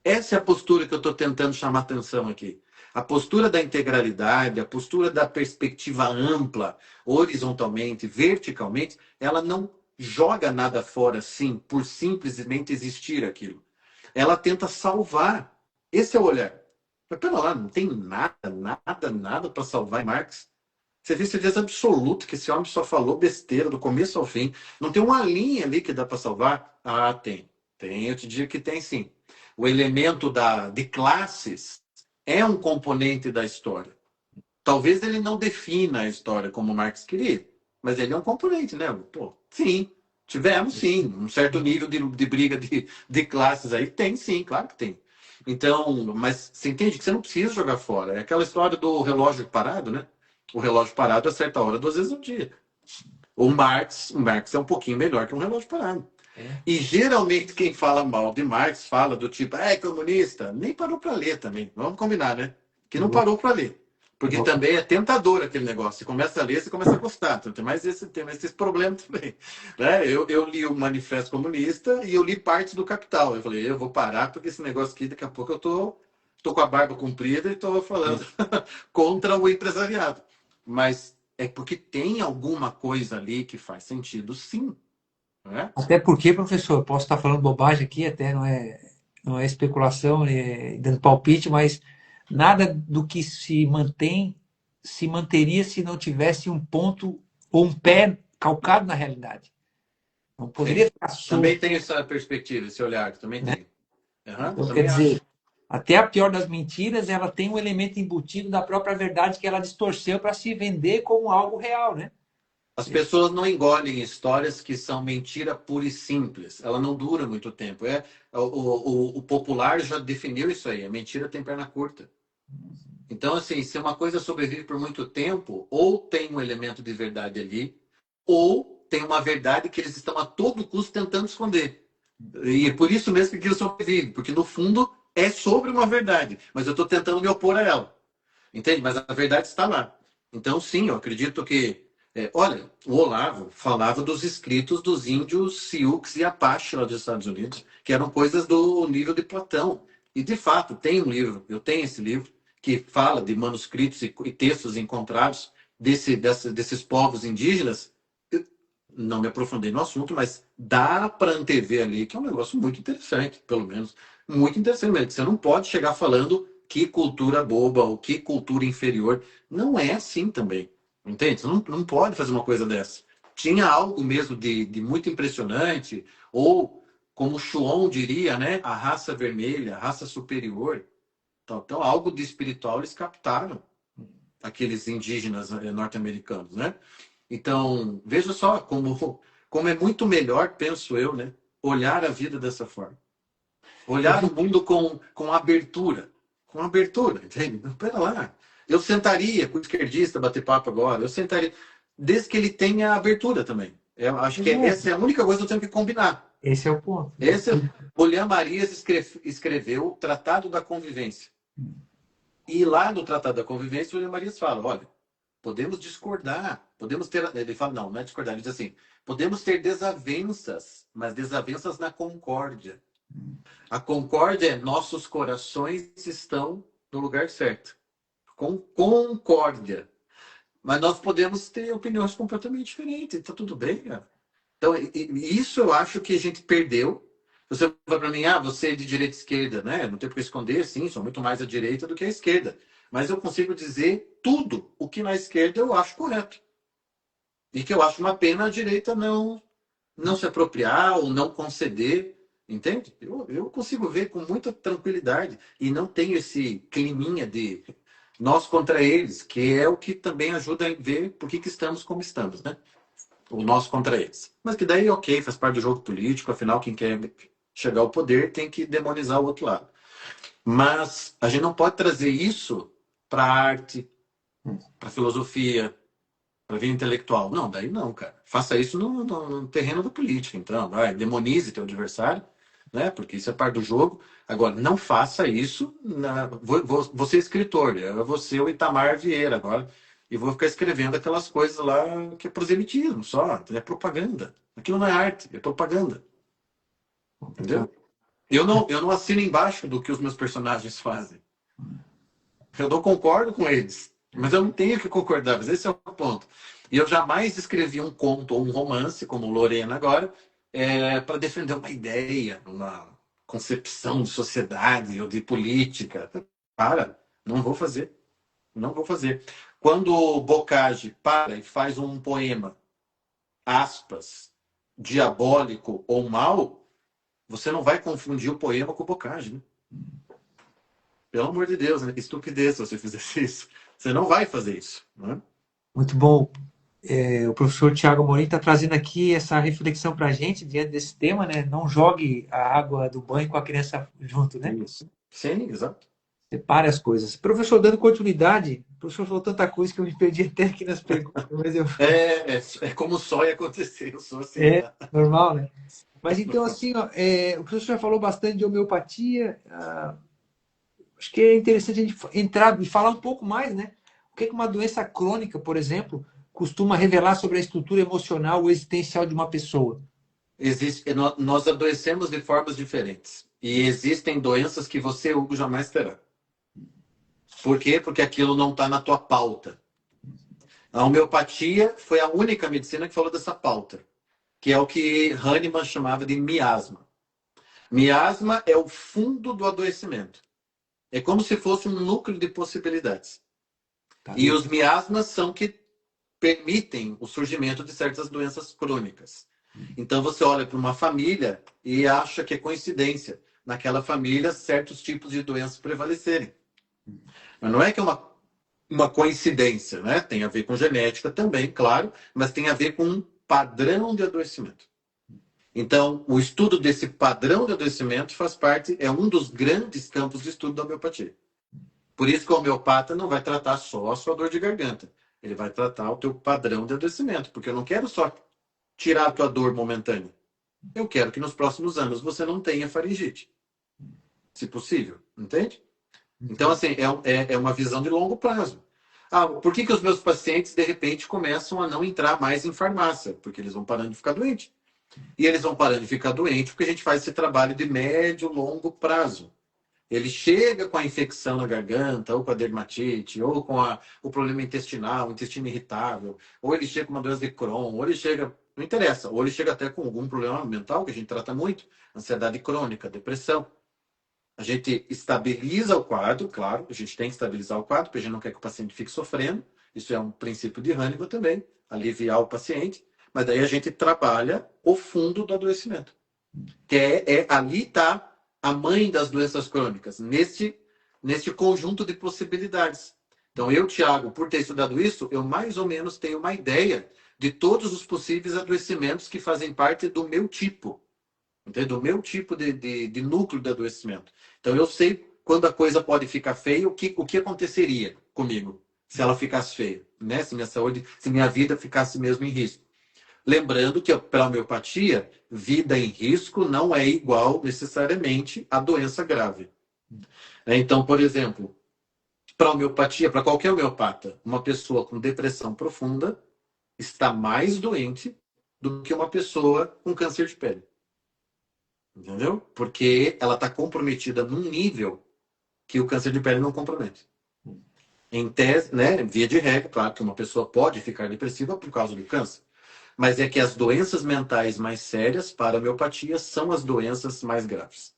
B: Essa é a postura que eu estou tentando chamar atenção aqui. A postura da integralidade, a postura da perspectiva ampla, horizontalmente, verticalmente, ela não joga nada fora assim, por simplesmente existir aquilo. Ela tenta salvar. Esse é o olhar. Mas pera lá, não tem nada para salvar Marx. Você vê certeza absoluta que esse homem só falou besteira do começo ao fim. Não tem uma linha ali que dá para salvar? Ah, tem. Tem, eu te digo que tem sim. O elemento de classes é um componente da história. Talvez ele não defina a história como Marx queria, mas ele é um componente, né? Pô, sim, tivemos sim, um certo nível de briga de classes aí. Tem sim, claro que tem. Então, mas você entende que você não precisa jogar fora. É aquela história do relógio parado, né? O relógio parado acerta a hora 2 vezes ao dia. O Marx é um pouquinho melhor que um relógio parado.
A: É.
B: E geralmente quem fala mal de Marx fala do tipo, é comunista, nem parou para ler também. Vamos combinar, né? Que
A: Eu
B: não
A: vou,
B: parou para ler.
A: eu
B: Porque
A: vou,
B: também é tentador aquele negócio. Você começa a ler, você começa a gostar. Então, tem esses problemas também. Né? Eu li o Manifesto Comunista e eu li parte do Capital. Eu falei, eu vou parar porque esse negócio aqui, daqui a pouco eu tô com a barba comprida e estou falando contra o empresariado. Mas é porque tem alguma coisa ali que faz sentido, sim. Né?
A: até porque, professor, posso estar falando bobagem aqui, até não é especulação, dando palpite, mas nada do que se mantém se manteria se não tivesse um ponto ou um pé calcado na realidade. Não poderia
B: Sim.
A: ficar solto,
B: Também tem essa perspectiva, esse olhar, também
A: né?
B: tem. Uhum,
A: Então, quer
B: também acho.
A: dizer, até a pior das mentiras, ela tem um elemento embutido da própria verdade que ela distorceu para se vender como algo real, né?
B: As pessoas não engolem histórias que são mentira pura e simples. Ela não dura muito tempo. O popular já definiu isso aí. A mentira tem perna curta. Então, assim, se uma coisa sobrevive por muito tempo, ou tem um elemento de verdade ali, ou tem uma verdade que eles estão a todo custo tentando esconder. E é por isso mesmo que aquilo sobrevive, porque no fundo é sobre uma verdade, mas eu estou tentando me opor a ela. Entende? Mas a verdade está lá. Então, sim, eu acredito que. Olha, o Olavo falava dos escritos dos índios Sioux e Apache lá dos Estados Unidos, que eram coisas do nível de Platão. E, de fato, tem um livro, eu tenho esse livro, que fala de manuscritos e textos encontrados desses povos indígenas. Eu não me aprofundei no assunto, mas dá para antever ali que é um negócio muito interessante, pelo menos. Muito interessante mesmo. Você não pode chegar falando que cultura boba ou que cultura inferior. Não é assim também. Entende? Você não pode fazer uma coisa dessa. Tinha algo mesmo de muito impressionante, ou, como Chuon diria, né? A raça vermelha, a raça superior. Então, algo de espiritual eles captaram, aqueles indígenas norte-americanos, né? Então, veja só como é muito melhor, penso eu, né? Olhar a vida dessa forma. Olhar o mundo com abertura. Com abertura, entende? Pera lá. Eu sentaria com o esquerdista bater papo agora. Eu sentaria. Desde que ele tenha abertura também. Eu acho que essa é a única coisa que eu tenho que combinar.
A: Esse é o ponto.
B: Esse, William Marias escreveu o Tratado da Convivência. E lá no Tratado da Convivência, o William Marias fala: olha, podemos discordar, podemos ter. Ele fala, não é discordar, ele diz assim: podemos ter desavenças, mas desavenças na concórdia. A concórdia é nossos corações estão no lugar certo. Com concórdia. Mas nós podemos ter opiniões completamente diferentes. Está tudo bem, cara. Então, isso eu acho que a gente perdeu. Você vai para mim, você é de direita e esquerda, né? Não tem por que esconder, sim, sou muito mais à direita do que à esquerda. Mas eu consigo dizer tudo o que na esquerda eu acho correto. E que eu acho uma pena a direita não se apropriar ou não conceder, entende? Eu consigo ver com muita tranquilidade e não tenho esse climinha de nós contra eles, que é o que também ajuda a ver por que estamos como estamos, né? O nós contra eles. Mas que daí, ok, faz parte do jogo político, afinal, quem quer chegar ao poder tem que demonizar o outro lado. Mas a gente não pode trazer isso para a arte, para a filosofia, para vida intelectual. Não, daí não, cara. Faça isso no terreno da política, então. Vai, demonize teu adversário, né? Porque isso é parte do jogo. Agora, não faça isso. Vou ser escritor, eu vou ser o Itamar Vieira agora. E vou ficar escrevendo aquelas coisas lá que é proselitismo só, é propaganda. Aquilo não é arte, é propaganda. Entendeu? Eu não assino embaixo do que os meus personagens fazem. Eu não concordo com eles, mas eu não tenho que concordar, mas esse é o ponto. E eu jamais escrevi um conto ou um romance, como Lorena agora, para defender uma ideia, concepção de sociedade ou de política. Para, não vou fazer. Não vou fazer. Quando o Bocage para e faz um poema, aspas, diabólico ou mal, você não vai confundir o poema com o Bocage, né? Pelo amor de Deus, né? Que estupidez se você fizesse isso. Você não vai fazer isso, né?
A: Muito bom. O professor Tiago Amorim está trazendo aqui essa reflexão para a gente diante desse tema, né? Não jogue a água do banho com a criança junto, né?
B: Isso. Sim, exato.
A: Separe as coisas. Professor, dando continuidade, o professor falou tanta coisa que eu me perdi até aqui nas perguntas, mas
B: É como só ia acontecer, eu sou assim,
A: é
B: tá?
A: normal, né? Mas então, assim, ó, o professor já falou bastante de homeopatia. Acho que é interessante a gente entrar e falar um pouco mais, né? O que é que uma doença crônica, por exemplo, costuma revelar sobre a estrutura emocional ou existencial de uma pessoa?
B: Nós adoecemos de formas diferentes. E existem doenças que você, Hugo, jamais terá. Por quê? Porque aquilo não está na tua pauta. A homeopatia foi a única medicina que falou dessa pauta, que é o que Hahnemann chamava de miasma. Miasma é o fundo do adoecimento. É como se fosse um núcleo de possibilidades.
A: Tá
B: E
A: bem.
B: os miasmas são que permitem o surgimento de certas doenças crônicas. Então você olha para uma família e acha que é coincidência naquela família certos tipos de doenças prevalecerem. Mas não é que é uma coincidência, né? Tem a ver com genética também, claro, mas tem a ver com um padrão de adoecimento. Então, o estudo desse padrão de adoecimento faz parte, é um dos grandes campos de estudo da homeopatia. Por isso que o homeopata não vai tratar só a sua dor de garganta. Ele vai tratar o teu padrão de adoecimento, porque eu não quero só tirar a tua dor momentânea. Eu quero que nos próximos anos você não tenha faringite. Se possível, entende? Então, assim, é uma visão de longo prazo. Ah, por que os meus pacientes, de repente, começam a não entrar mais em farmácia? Porque eles vão parando de ficar doentes. E eles vão parando de ficar doentes porque a gente faz esse trabalho de médio, longo prazo. Ele chega com a infecção na garganta, ou com a dermatite, ou com o problema intestinal, o intestino irritável, ou ele chega com uma doença de Crohn, ou ele chega, não interessa, ou ele chega até com algum problema mental, que a gente trata muito, ansiedade crônica, depressão. A gente estabiliza o quadro, claro, a gente tem que estabilizar o quadro, porque a gente não quer que o paciente fique sofrendo, isso é um princípio de Hahnemann também, aliviar o paciente, mas daí a gente trabalha o fundo do adoecimento, que ali está a mãe das doenças crônicas, neste conjunto de possibilidades. Então, eu, Tiago, por ter estudado isso, eu mais ou menos tenho uma ideia de todos os possíveis adoecimentos que fazem parte do meu tipo, entende? Do meu tipo de núcleo de adoecimento. Então, eu sei quando a coisa pode ficar feia, o que aconteceria comigo se ela ficasse feia, né? Se minha saúde, se minha vida ficasse mesmo em risco. Lembrando que, pela homeopatia, vida em risco não é igual necessariamente a doença grave. Então, por exemplo, para homeopatia, para qualquer homeopata, uma pessoa com depressão profunda está mais doente do que uma pessoa com câncer de pele. Entendeu? Porque ela está comprometida num nível que o câncer de pele não compromete. Em tese, né, via de regra, claro que uma pessoa pode ficar depressiva por causa do câncer. Mas é que as doenças mentais mais sérias para a homeopatia são as doenças mais graves.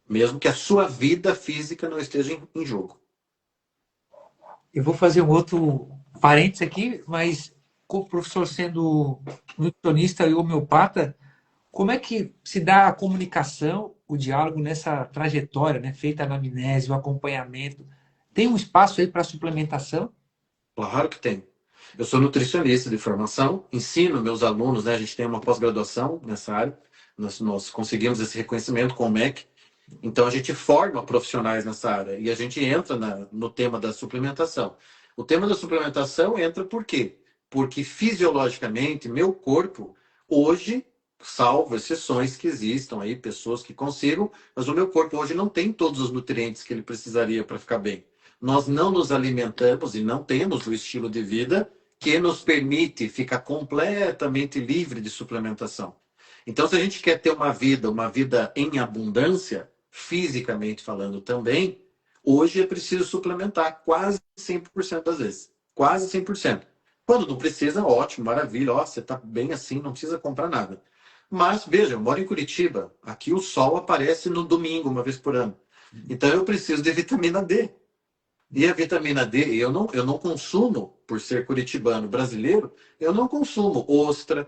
B: Mesmo que a sua vida física não esteja em jogo.
A: Eu vou fazer um outro parênteses aqui, mas com o professor sendo nutricionista e homeopata, como é que se dá a comunicação, o diálogo nessa trajetória, né? Feita a anamnese, o acompanhamento? Tem um espaço aí para suplementação?
B: Claro que tem. Eu sou nutricionista de formação, ensino meus alunos, né? A gente tem uma pós-graduação nessa área, nós conseguimos esse reconhecimento com o MEC, então a gente forma profissionais nessa área e a gente entra no tema da suplementação. O tema da suplementação entra por quê? Porque fisiologicamente, meu corpo, hoje, salvo exceções que existam aí, pessoas que consigam, mas o meu corpo hoje não tem todos os nutrientes que ele precisaria para ficar bem. Nós não nos alimentamos e não temos o estilo de vida que nos permite ficar completamente livre de suplementação. Então, se a gente quer ter uma vida em abundância, fisicamente falando também, hoje é preciso suplementar quase 100% das vezes. Quase 100%. Quando não precisa, ótimo, maravilha, ó, você está bem assim, não precisa comprar nada. Mas, veja, eu moro em Curitiba. Aqui o sol aparece no domingo, uma vez por ano. Então eu preciso de vitamina D. E a vitamina D, eu não consumo, por ser curitibano brasileiro, eu não consumo ostra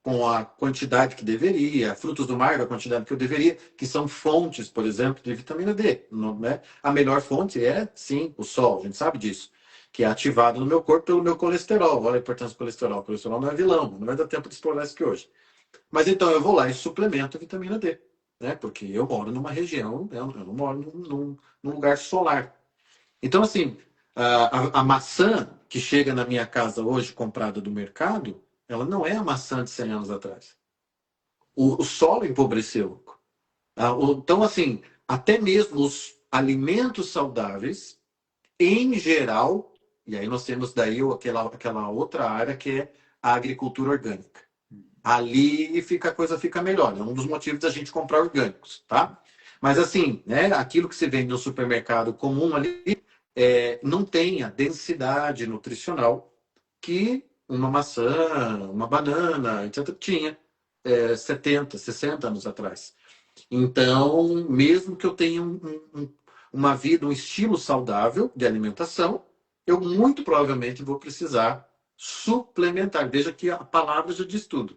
B: com a quantidade que deveria, frutos do mar com a quantidade que eu deveria, que são fontes, por exemplo, de vitamina D. Não, né? A melhor fonte é, sim, o sol, a gente sabe disso, que é ativado no meu corpo pelo meu colesterol. Olha a importância do colesterol. O colesterol não é vilão, não vai dar tempo de explorar isso aqui hoje. Mas então eu vou lá e suplemento a vitamina D, né? Porque eu moro numa região, eu não moro num lugar solar. Então, assim, a maçã que chega na minha casa hoje, comprada do mercado, ela não é a maçã de 100 anos atrás. O solo empobreceu. Então, assim, até mesmo os alimentos saudáveis, em geral, e aí nós temos daí aquela outra área que é a agricultura orgânica. Ali a coisa fica melhor. É um dos motivos da gente comprar orgânicos, tá? Mas assim, né, aquilo que se vende no supermercado comum ali não tem a densidade nutricional que uma maçã, uma banana, etc., tinha 70, 60 anos atrás. Então, mesmo que eu tenha uma vida, um estilo saudável de alimentação, eu muito provavelmente vou precisar suplementar. Veja que a palavra já diz tudo.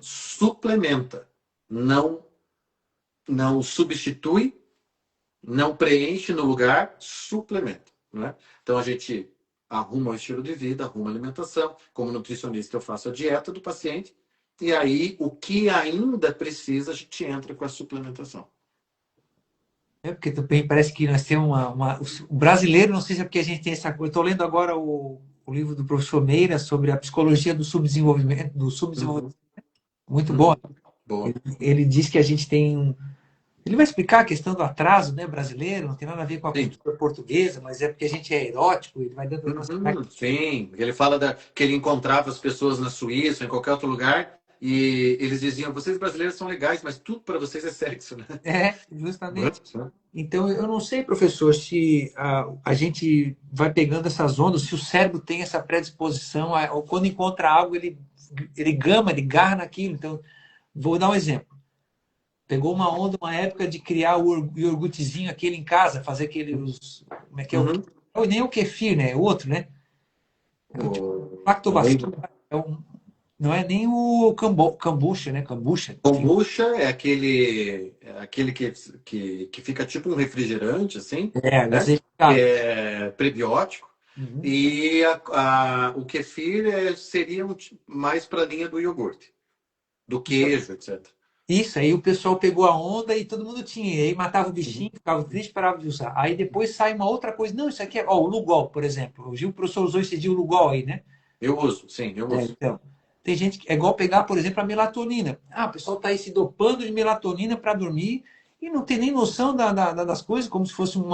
B: Suplementa. Não, não substitui, não preenche no lugar, suplementa. Né? Então, a gente arruma o estilo de vida, arruma a alimentação. Como nutricionista, eu faço a dieta do paciente. E aí, o que ainda precisa, a gente entra com a suplementação.
A: Porque também parece que nós temos o brasileiro, não sei se é porque a gente tem essa coisa. Estou lendo agora o livro do professor Meira sobre a psicologia do subdesenvolvimento,
B: Uhum,
A: muito bom.
B: uhum. Boa.
A: Ele diz que a gente tem ele vai explicar a questão do atraso, né, brasileiro, não tem nada a ver com a
B: Sim.
A: cultura portuguesa, mas é porque a gente é erótico, ele vai dando umas.
B: Sim. Ele fala que ele encontrava as pessoas na Suíça, em qualquer outro lugar, e eles diziam: vocês brasileiros são legais, mas tudo para vocês é sexo, né?
A: É, justamente. Então, eu não sei, professor, se a gente vai pegando essas ondas, se o cérebro tem essa predisposição, ou quando encontra algo, ele gama, ele garra naquilo. Então, vou dar um exemplo. Pegou uma onda, uma época de criar o iogurtezinho aquele em casa, fazer como é que é
B: Uhum.
A: nem o kefir, né? É outro, né? É o tipo
B: Não
A: lactobacillus,
B: lembro.
A: não é nem o kombucha, né? Kombucha, enfim.
B: Kombucha é aquele que fica tipo um refrigerante, assim,
A: É,
B: né? Que
A: gaseificado.
B: é prebiótico.
A: Uhum.
B: E o kefir seria mais para a linha do iogurte, do
A: Então,
B: queijo, etc.
A: isso, aí o pessoal pegou a onda e todo mundo tinha. E aí matava o
B: Uhum.
A: bichinho, ficava triste, parava de usar. Aí depois sai uma outra coisa. Não, isso aqui é. Ó, o Lugol, por exemplo. O professor usou esse dia o Lugol aí, né?
B: Eu uso, sim, eu uso.
A: Então, tem gente que é igual pegar, por exemplo, a melatonina. Ah, o pessoal está aí se dopando de melatonina para dormir e não tem nem noção das coisas, como se fosse um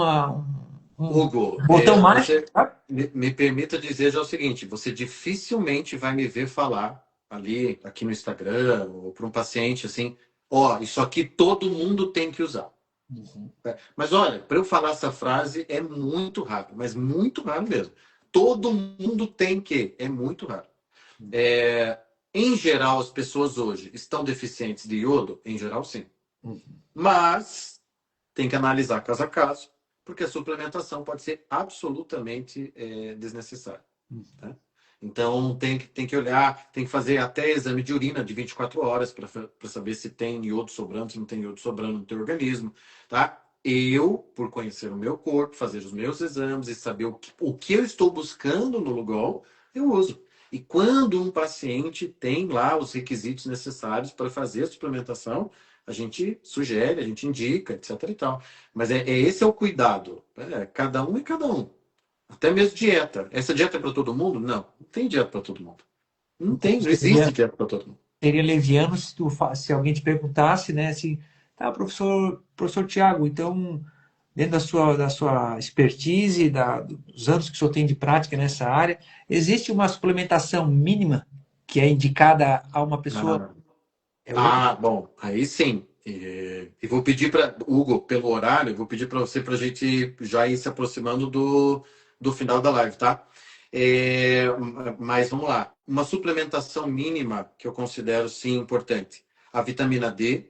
B: Hugo,
A: botão mágico,
B: você
A: sabe?
B: me permita dizer já o seguinte: você dificilmente vai me ver falar ali, aqui no Instagram, ou para um paciente assim, ó, isso aqui todo mundo tem que usar.
A: Uhum.
B: Mas olha, para eu falar essa frase é muito raro, mas muito raro mesmo. Todo mundo tem que, é muito raro. É, em geral, as pessoas hoje estão deficientes de iodo? Em geral, sim.
A: Uhum.
B: Mas tem que analisar caso a caso, porque a suplementação pode ser absolutamente desnecessária. Tá? Então tem que olhar, tem que fazer até exame de urina de 24 horas para saber se tem iodo sobrando, se não tem iodo sobrando no teu organismo. Tá? Eu, por conhecer o meu corpo, fazer os meus exames e saber o que eu estou buscando no Lugol, eu uso. E quando um paciente tem lá os requisitos necessários para fazer a suplementação, a gente sugere, a gente indica, etc. e tal. Mas esse é o cuidado. Cada um é cada um. Até mesmo dieta. Essa dieta é para todo mundo? Não. Não tem dieta para todo mundo. Não tem, não existe
A: Seria,
B: dieta para todo mundo.
A: seria leviano se, se alguém te perguntasse, né, assim, tá, professor Tiago, então, dentro da sua expertise, dos anos que o senhor tem de prática nessa área, existe uma suplementação mínima que é indicada a uma pessoa?
B: Ah,
A: É hoje?
B: bom, aí sim. E vou pedir para, Hugo, pelo horário, vou pedir para você para a gente já ir se aproximando do final da live, tá? É, mas vamos lá. Uma suplementação mínima que eu considero sim importante. A vitamina D.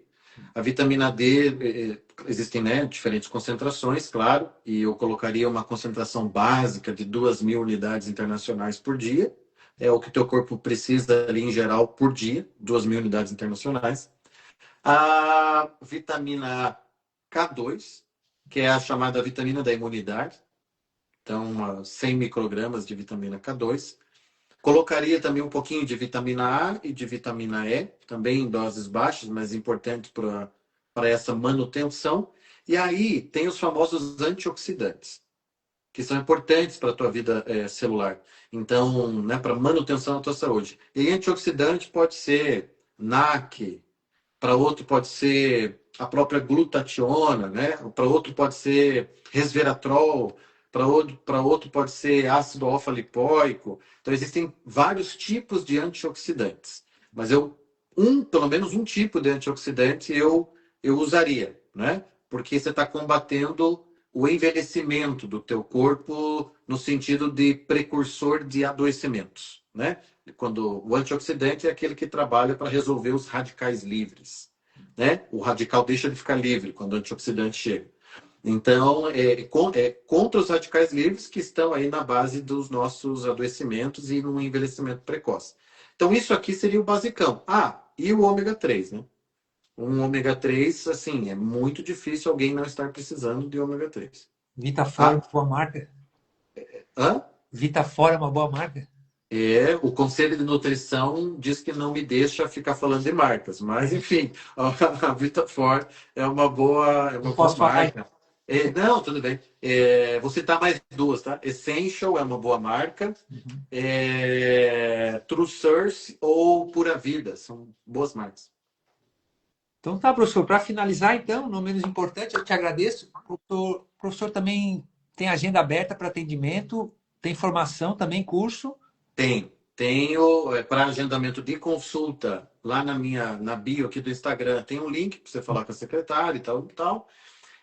B: A vitamina D, existem, né, diferentes concentrações, claro, e eu colocaria uma concentração básica de 2.000 unidades internacionais por dia. É o que o teu corpo precisa ali em geral por dia, 2.000 unidades internacionais. A vitamina K2, que é a chamada vitamina da imunidade, então 100 microgramas de vitamina K2. Colocaria também um pouquinho de vitamina A e de vitamina E, também em doses baixas, mas importantes para essa manutenção. E aí tem os famosos antioxidantes, que são importantes para a tua vida celular. Então, né, para manutenção da tua saúde. E antioxidante pode ser NAC, para outro pode ser a própria glutationa, né? Para outro pode ser resveratrol, para outro pode ser ácido alfa-lipoico. Então existem vários tipos de antioxidantes, mas pelo menos um tipo de antioxidante eu usaria, né? Porque você está combatendo o envelhecimento do teu corpo no sentido de precursor de adoecimentos, né? Quando o antioxidante é aquele que trabalha para resolver os radicais livres, né? O radical deixa de ficar livre quando o antioxidante chega. Então, é contra os radicais livres que estão aí na base dos nossos adoecimentos e no envelhecimento precoce. Então, isso aqui seria o basicão. Ah, e o ômega 3, né? Um ômega 3, assim, é muito difícil alguém não estar precisando de ômega 3.
A: Vitafora é
B: Ah,
A: uma boa marca.
B: hã?
A: Vitafora é uma boa marca.
B: O Conselho de Nutrição diz que não me deixa ficar falando de marcas, mas enfim, a Vitafor é
A: Não
B: uma boa
A: posso falar.
B: marca. Não, tudo bem. Vou citar mais duas, tá? Essential é uma boa marca.
A: Uhum.
B: True Source ou Pura Vida são boas marcas.
A: Então tá, professor. Para finalizar, então, não menos importante, eu te agradeço. O professor também tem agenda aberta para atendimento, tem formação também, curso.
B: Tenho para agendamento de consulta lá na bio aqui do Instagram. Tem um link para você falar com a secretária e tal, e tal.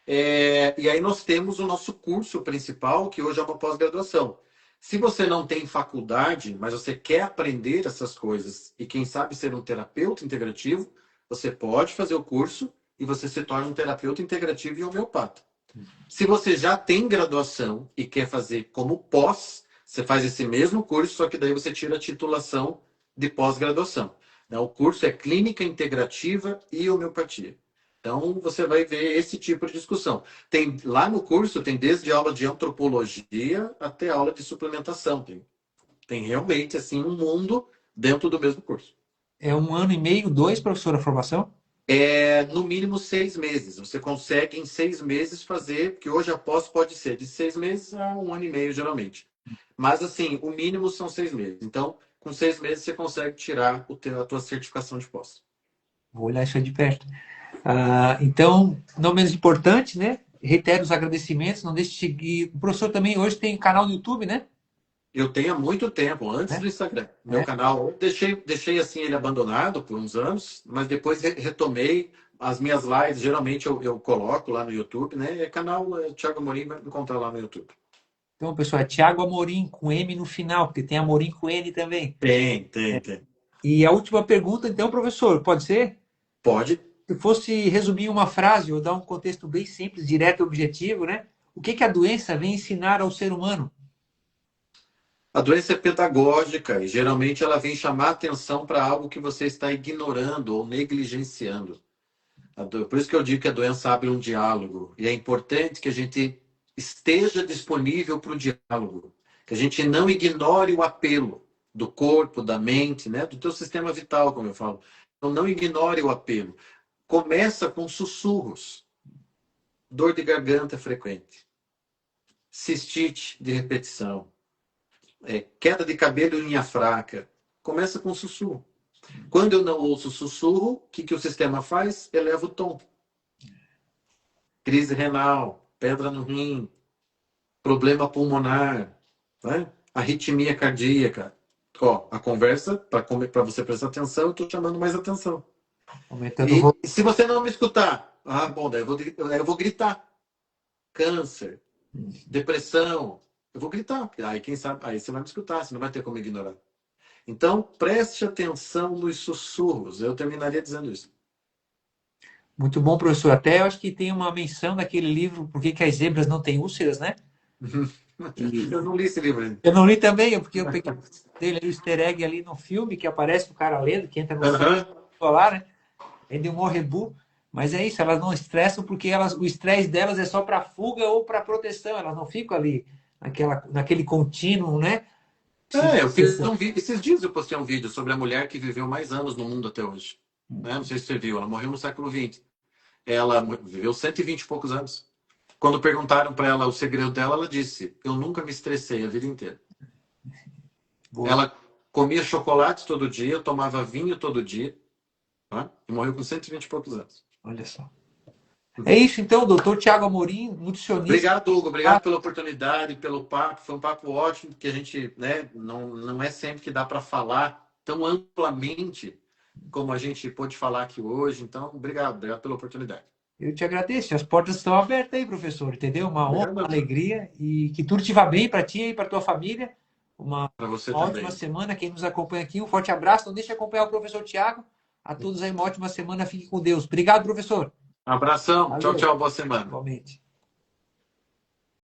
B: E aí nós temos o nosso curso principal, que hoje é uma pós-graduação. Se você não tem faculdade, mas você quer aprender essas coisas e quem sabe ser um terapeuta integrativo, você pode fazer o curso e você se torna um terapeuta integrativo e homeopata. Se você já tem graduação e quer fazer como pós, você faz esse mesmo curso, só que daí você tira a titulação de pós-graduação. O curso é Clínica Integrativa e Homeopatia. Então, você vai ver esse tipo de discussão. Lá no curso tem desde aula de antropologia até aula de suplementação. Tem realmente assim um mundo dentro do mesmo curso.
A: É 1 ano e meio, 2, professor, a formação?
B: No mínimo 6 meses. Você consegue em 6 meses fazer, porque hoje a pós pode ser de 6 meses a 1 ano e meio, geralmente. Mas assim, o mínimo são 6 meses. Então, com 6 meses você consegue tirar a tua certificação de pós.
A: Vou olhar isso aí de perto. Então, não menos importante, né? Reitero os agradecimentos, não deixe de seguir. O professor também hoje tem canal no YouTube, né?
B: Eu tenho há muito tempo, antes
A: Né?
B: do Instagram. Meu
A: É.
B: canal, deixei assim ele abandonado por uns anos, mas depois retomei as minhas lives. Geralmente eu coloco lá no YouTube, né? Canal Thiago Amorim, vai encontrar lá no YouTube.
A: Então, pessoal, é Thiago Amorim com M no final, porque tem Amorim com N também.
B: Tem.
A: E a última pergunta, então, professor, pode ser?
B: Pode.
A: Se fosse resumir em uma frase ou dar um contexto bem simples, direto e objetivo, né? O que a doença vem ensinar ao ser humano?
B: A doença é pedagógica e geralmente ela vem chamar atenção para algo que você está ignorando ou negligenciando. Por isso que eu digo que a doença abre um diálogo. E é importante que a gente esteja disponível para o diálogo. Que a gente não ignore o apelo do corpo, da mente, né? Do teu sistema vital, como eu falo. Então não ignore o apelo. Começa com sussurros. Dor de garganta frequente. Cistite de repetição. Queda de cabelo e unha fraca. Começa com sussurro. Quando eu não ouço sussurro, o que o sistema faz? Eleva o tom. Crise renal, pedra no rim, problema pulmonar, né? Arritmia cardíaca. A conversa, para você prestar atenção, eu estou chamando mais atenção.
A: Aumentando o
B: E
A: volume.
B: se você não me escutar, bom, daí eu vou gritar. Câncer, depressão, eu vou gritar. Aí quem sabe, aí você vai me escutar, você não vai ter como ignorar. Então, preste atenção nos sussurros. Eu terminaria dizendo isso.
A: Muito bom, professor. Até eu acho que tem uma menção naquele livro Por que que as zebras não têm úlceras, né? E
B: Eu não li esse livro ainda.
A: eu não li também, porque eu peguei dele ali, o easter egg ali no filme, que aparece o cara lendo, que entra no céu
B: Aham.
A: lá, né? Aí deu um rebu. Mas é isso, elas não estressam porque o estresse delas é só para fuga ou para proteção. Elas não ficam ali naquele contínuo, né? Se
B: Eu fiz
A: estressando.
B: um vídeo. Esses dias eu postei um vídeo sobre a mulher que viveu mais anos no mundo até hoje. Né? Não sei se você viu, ela morreu no século XX. Ela viveu 120 e poucos anos. Quando perguntaram para ela o segredo dela, ela disse: Eu nunca me estressei a vida inteira.
A: Boa.
B: Ela comia chocolate todo dia, tomava vinho todo dia, tá? E morreu com 120 e poucos anos.
A: Olha só. É isso, então, doutor Tiago Amorim, nutricionista.
B: Obrigado, Hugo. Obrigado pela oportunidade, pelo papo. Foi um papo ótimo, que a gente, né, não é sempre que dá para falar tão amplamente como a gente pôde falar aqui hoje. Então, obrigado pela oportunidade.
A: Eu te agradeço. As portas estão abertas aí, professor, entendeu? Uma honra, uma
B: Obrigado
A: alegria e que tudo te vá bem para ti e para tua família. Uma
B: para você
A: ótima
B: também.
A: semana. Quem nos acompanha aqui, um forte abraço. Não deixe de acompanhar o professor Tiago. A todos aí, uma ótima semana. Fique com Deus. Obrigado, professor.
B: Um abração. Tchau,
A: Valeu.
B: tchau. Boa semana.
A: Igualmente.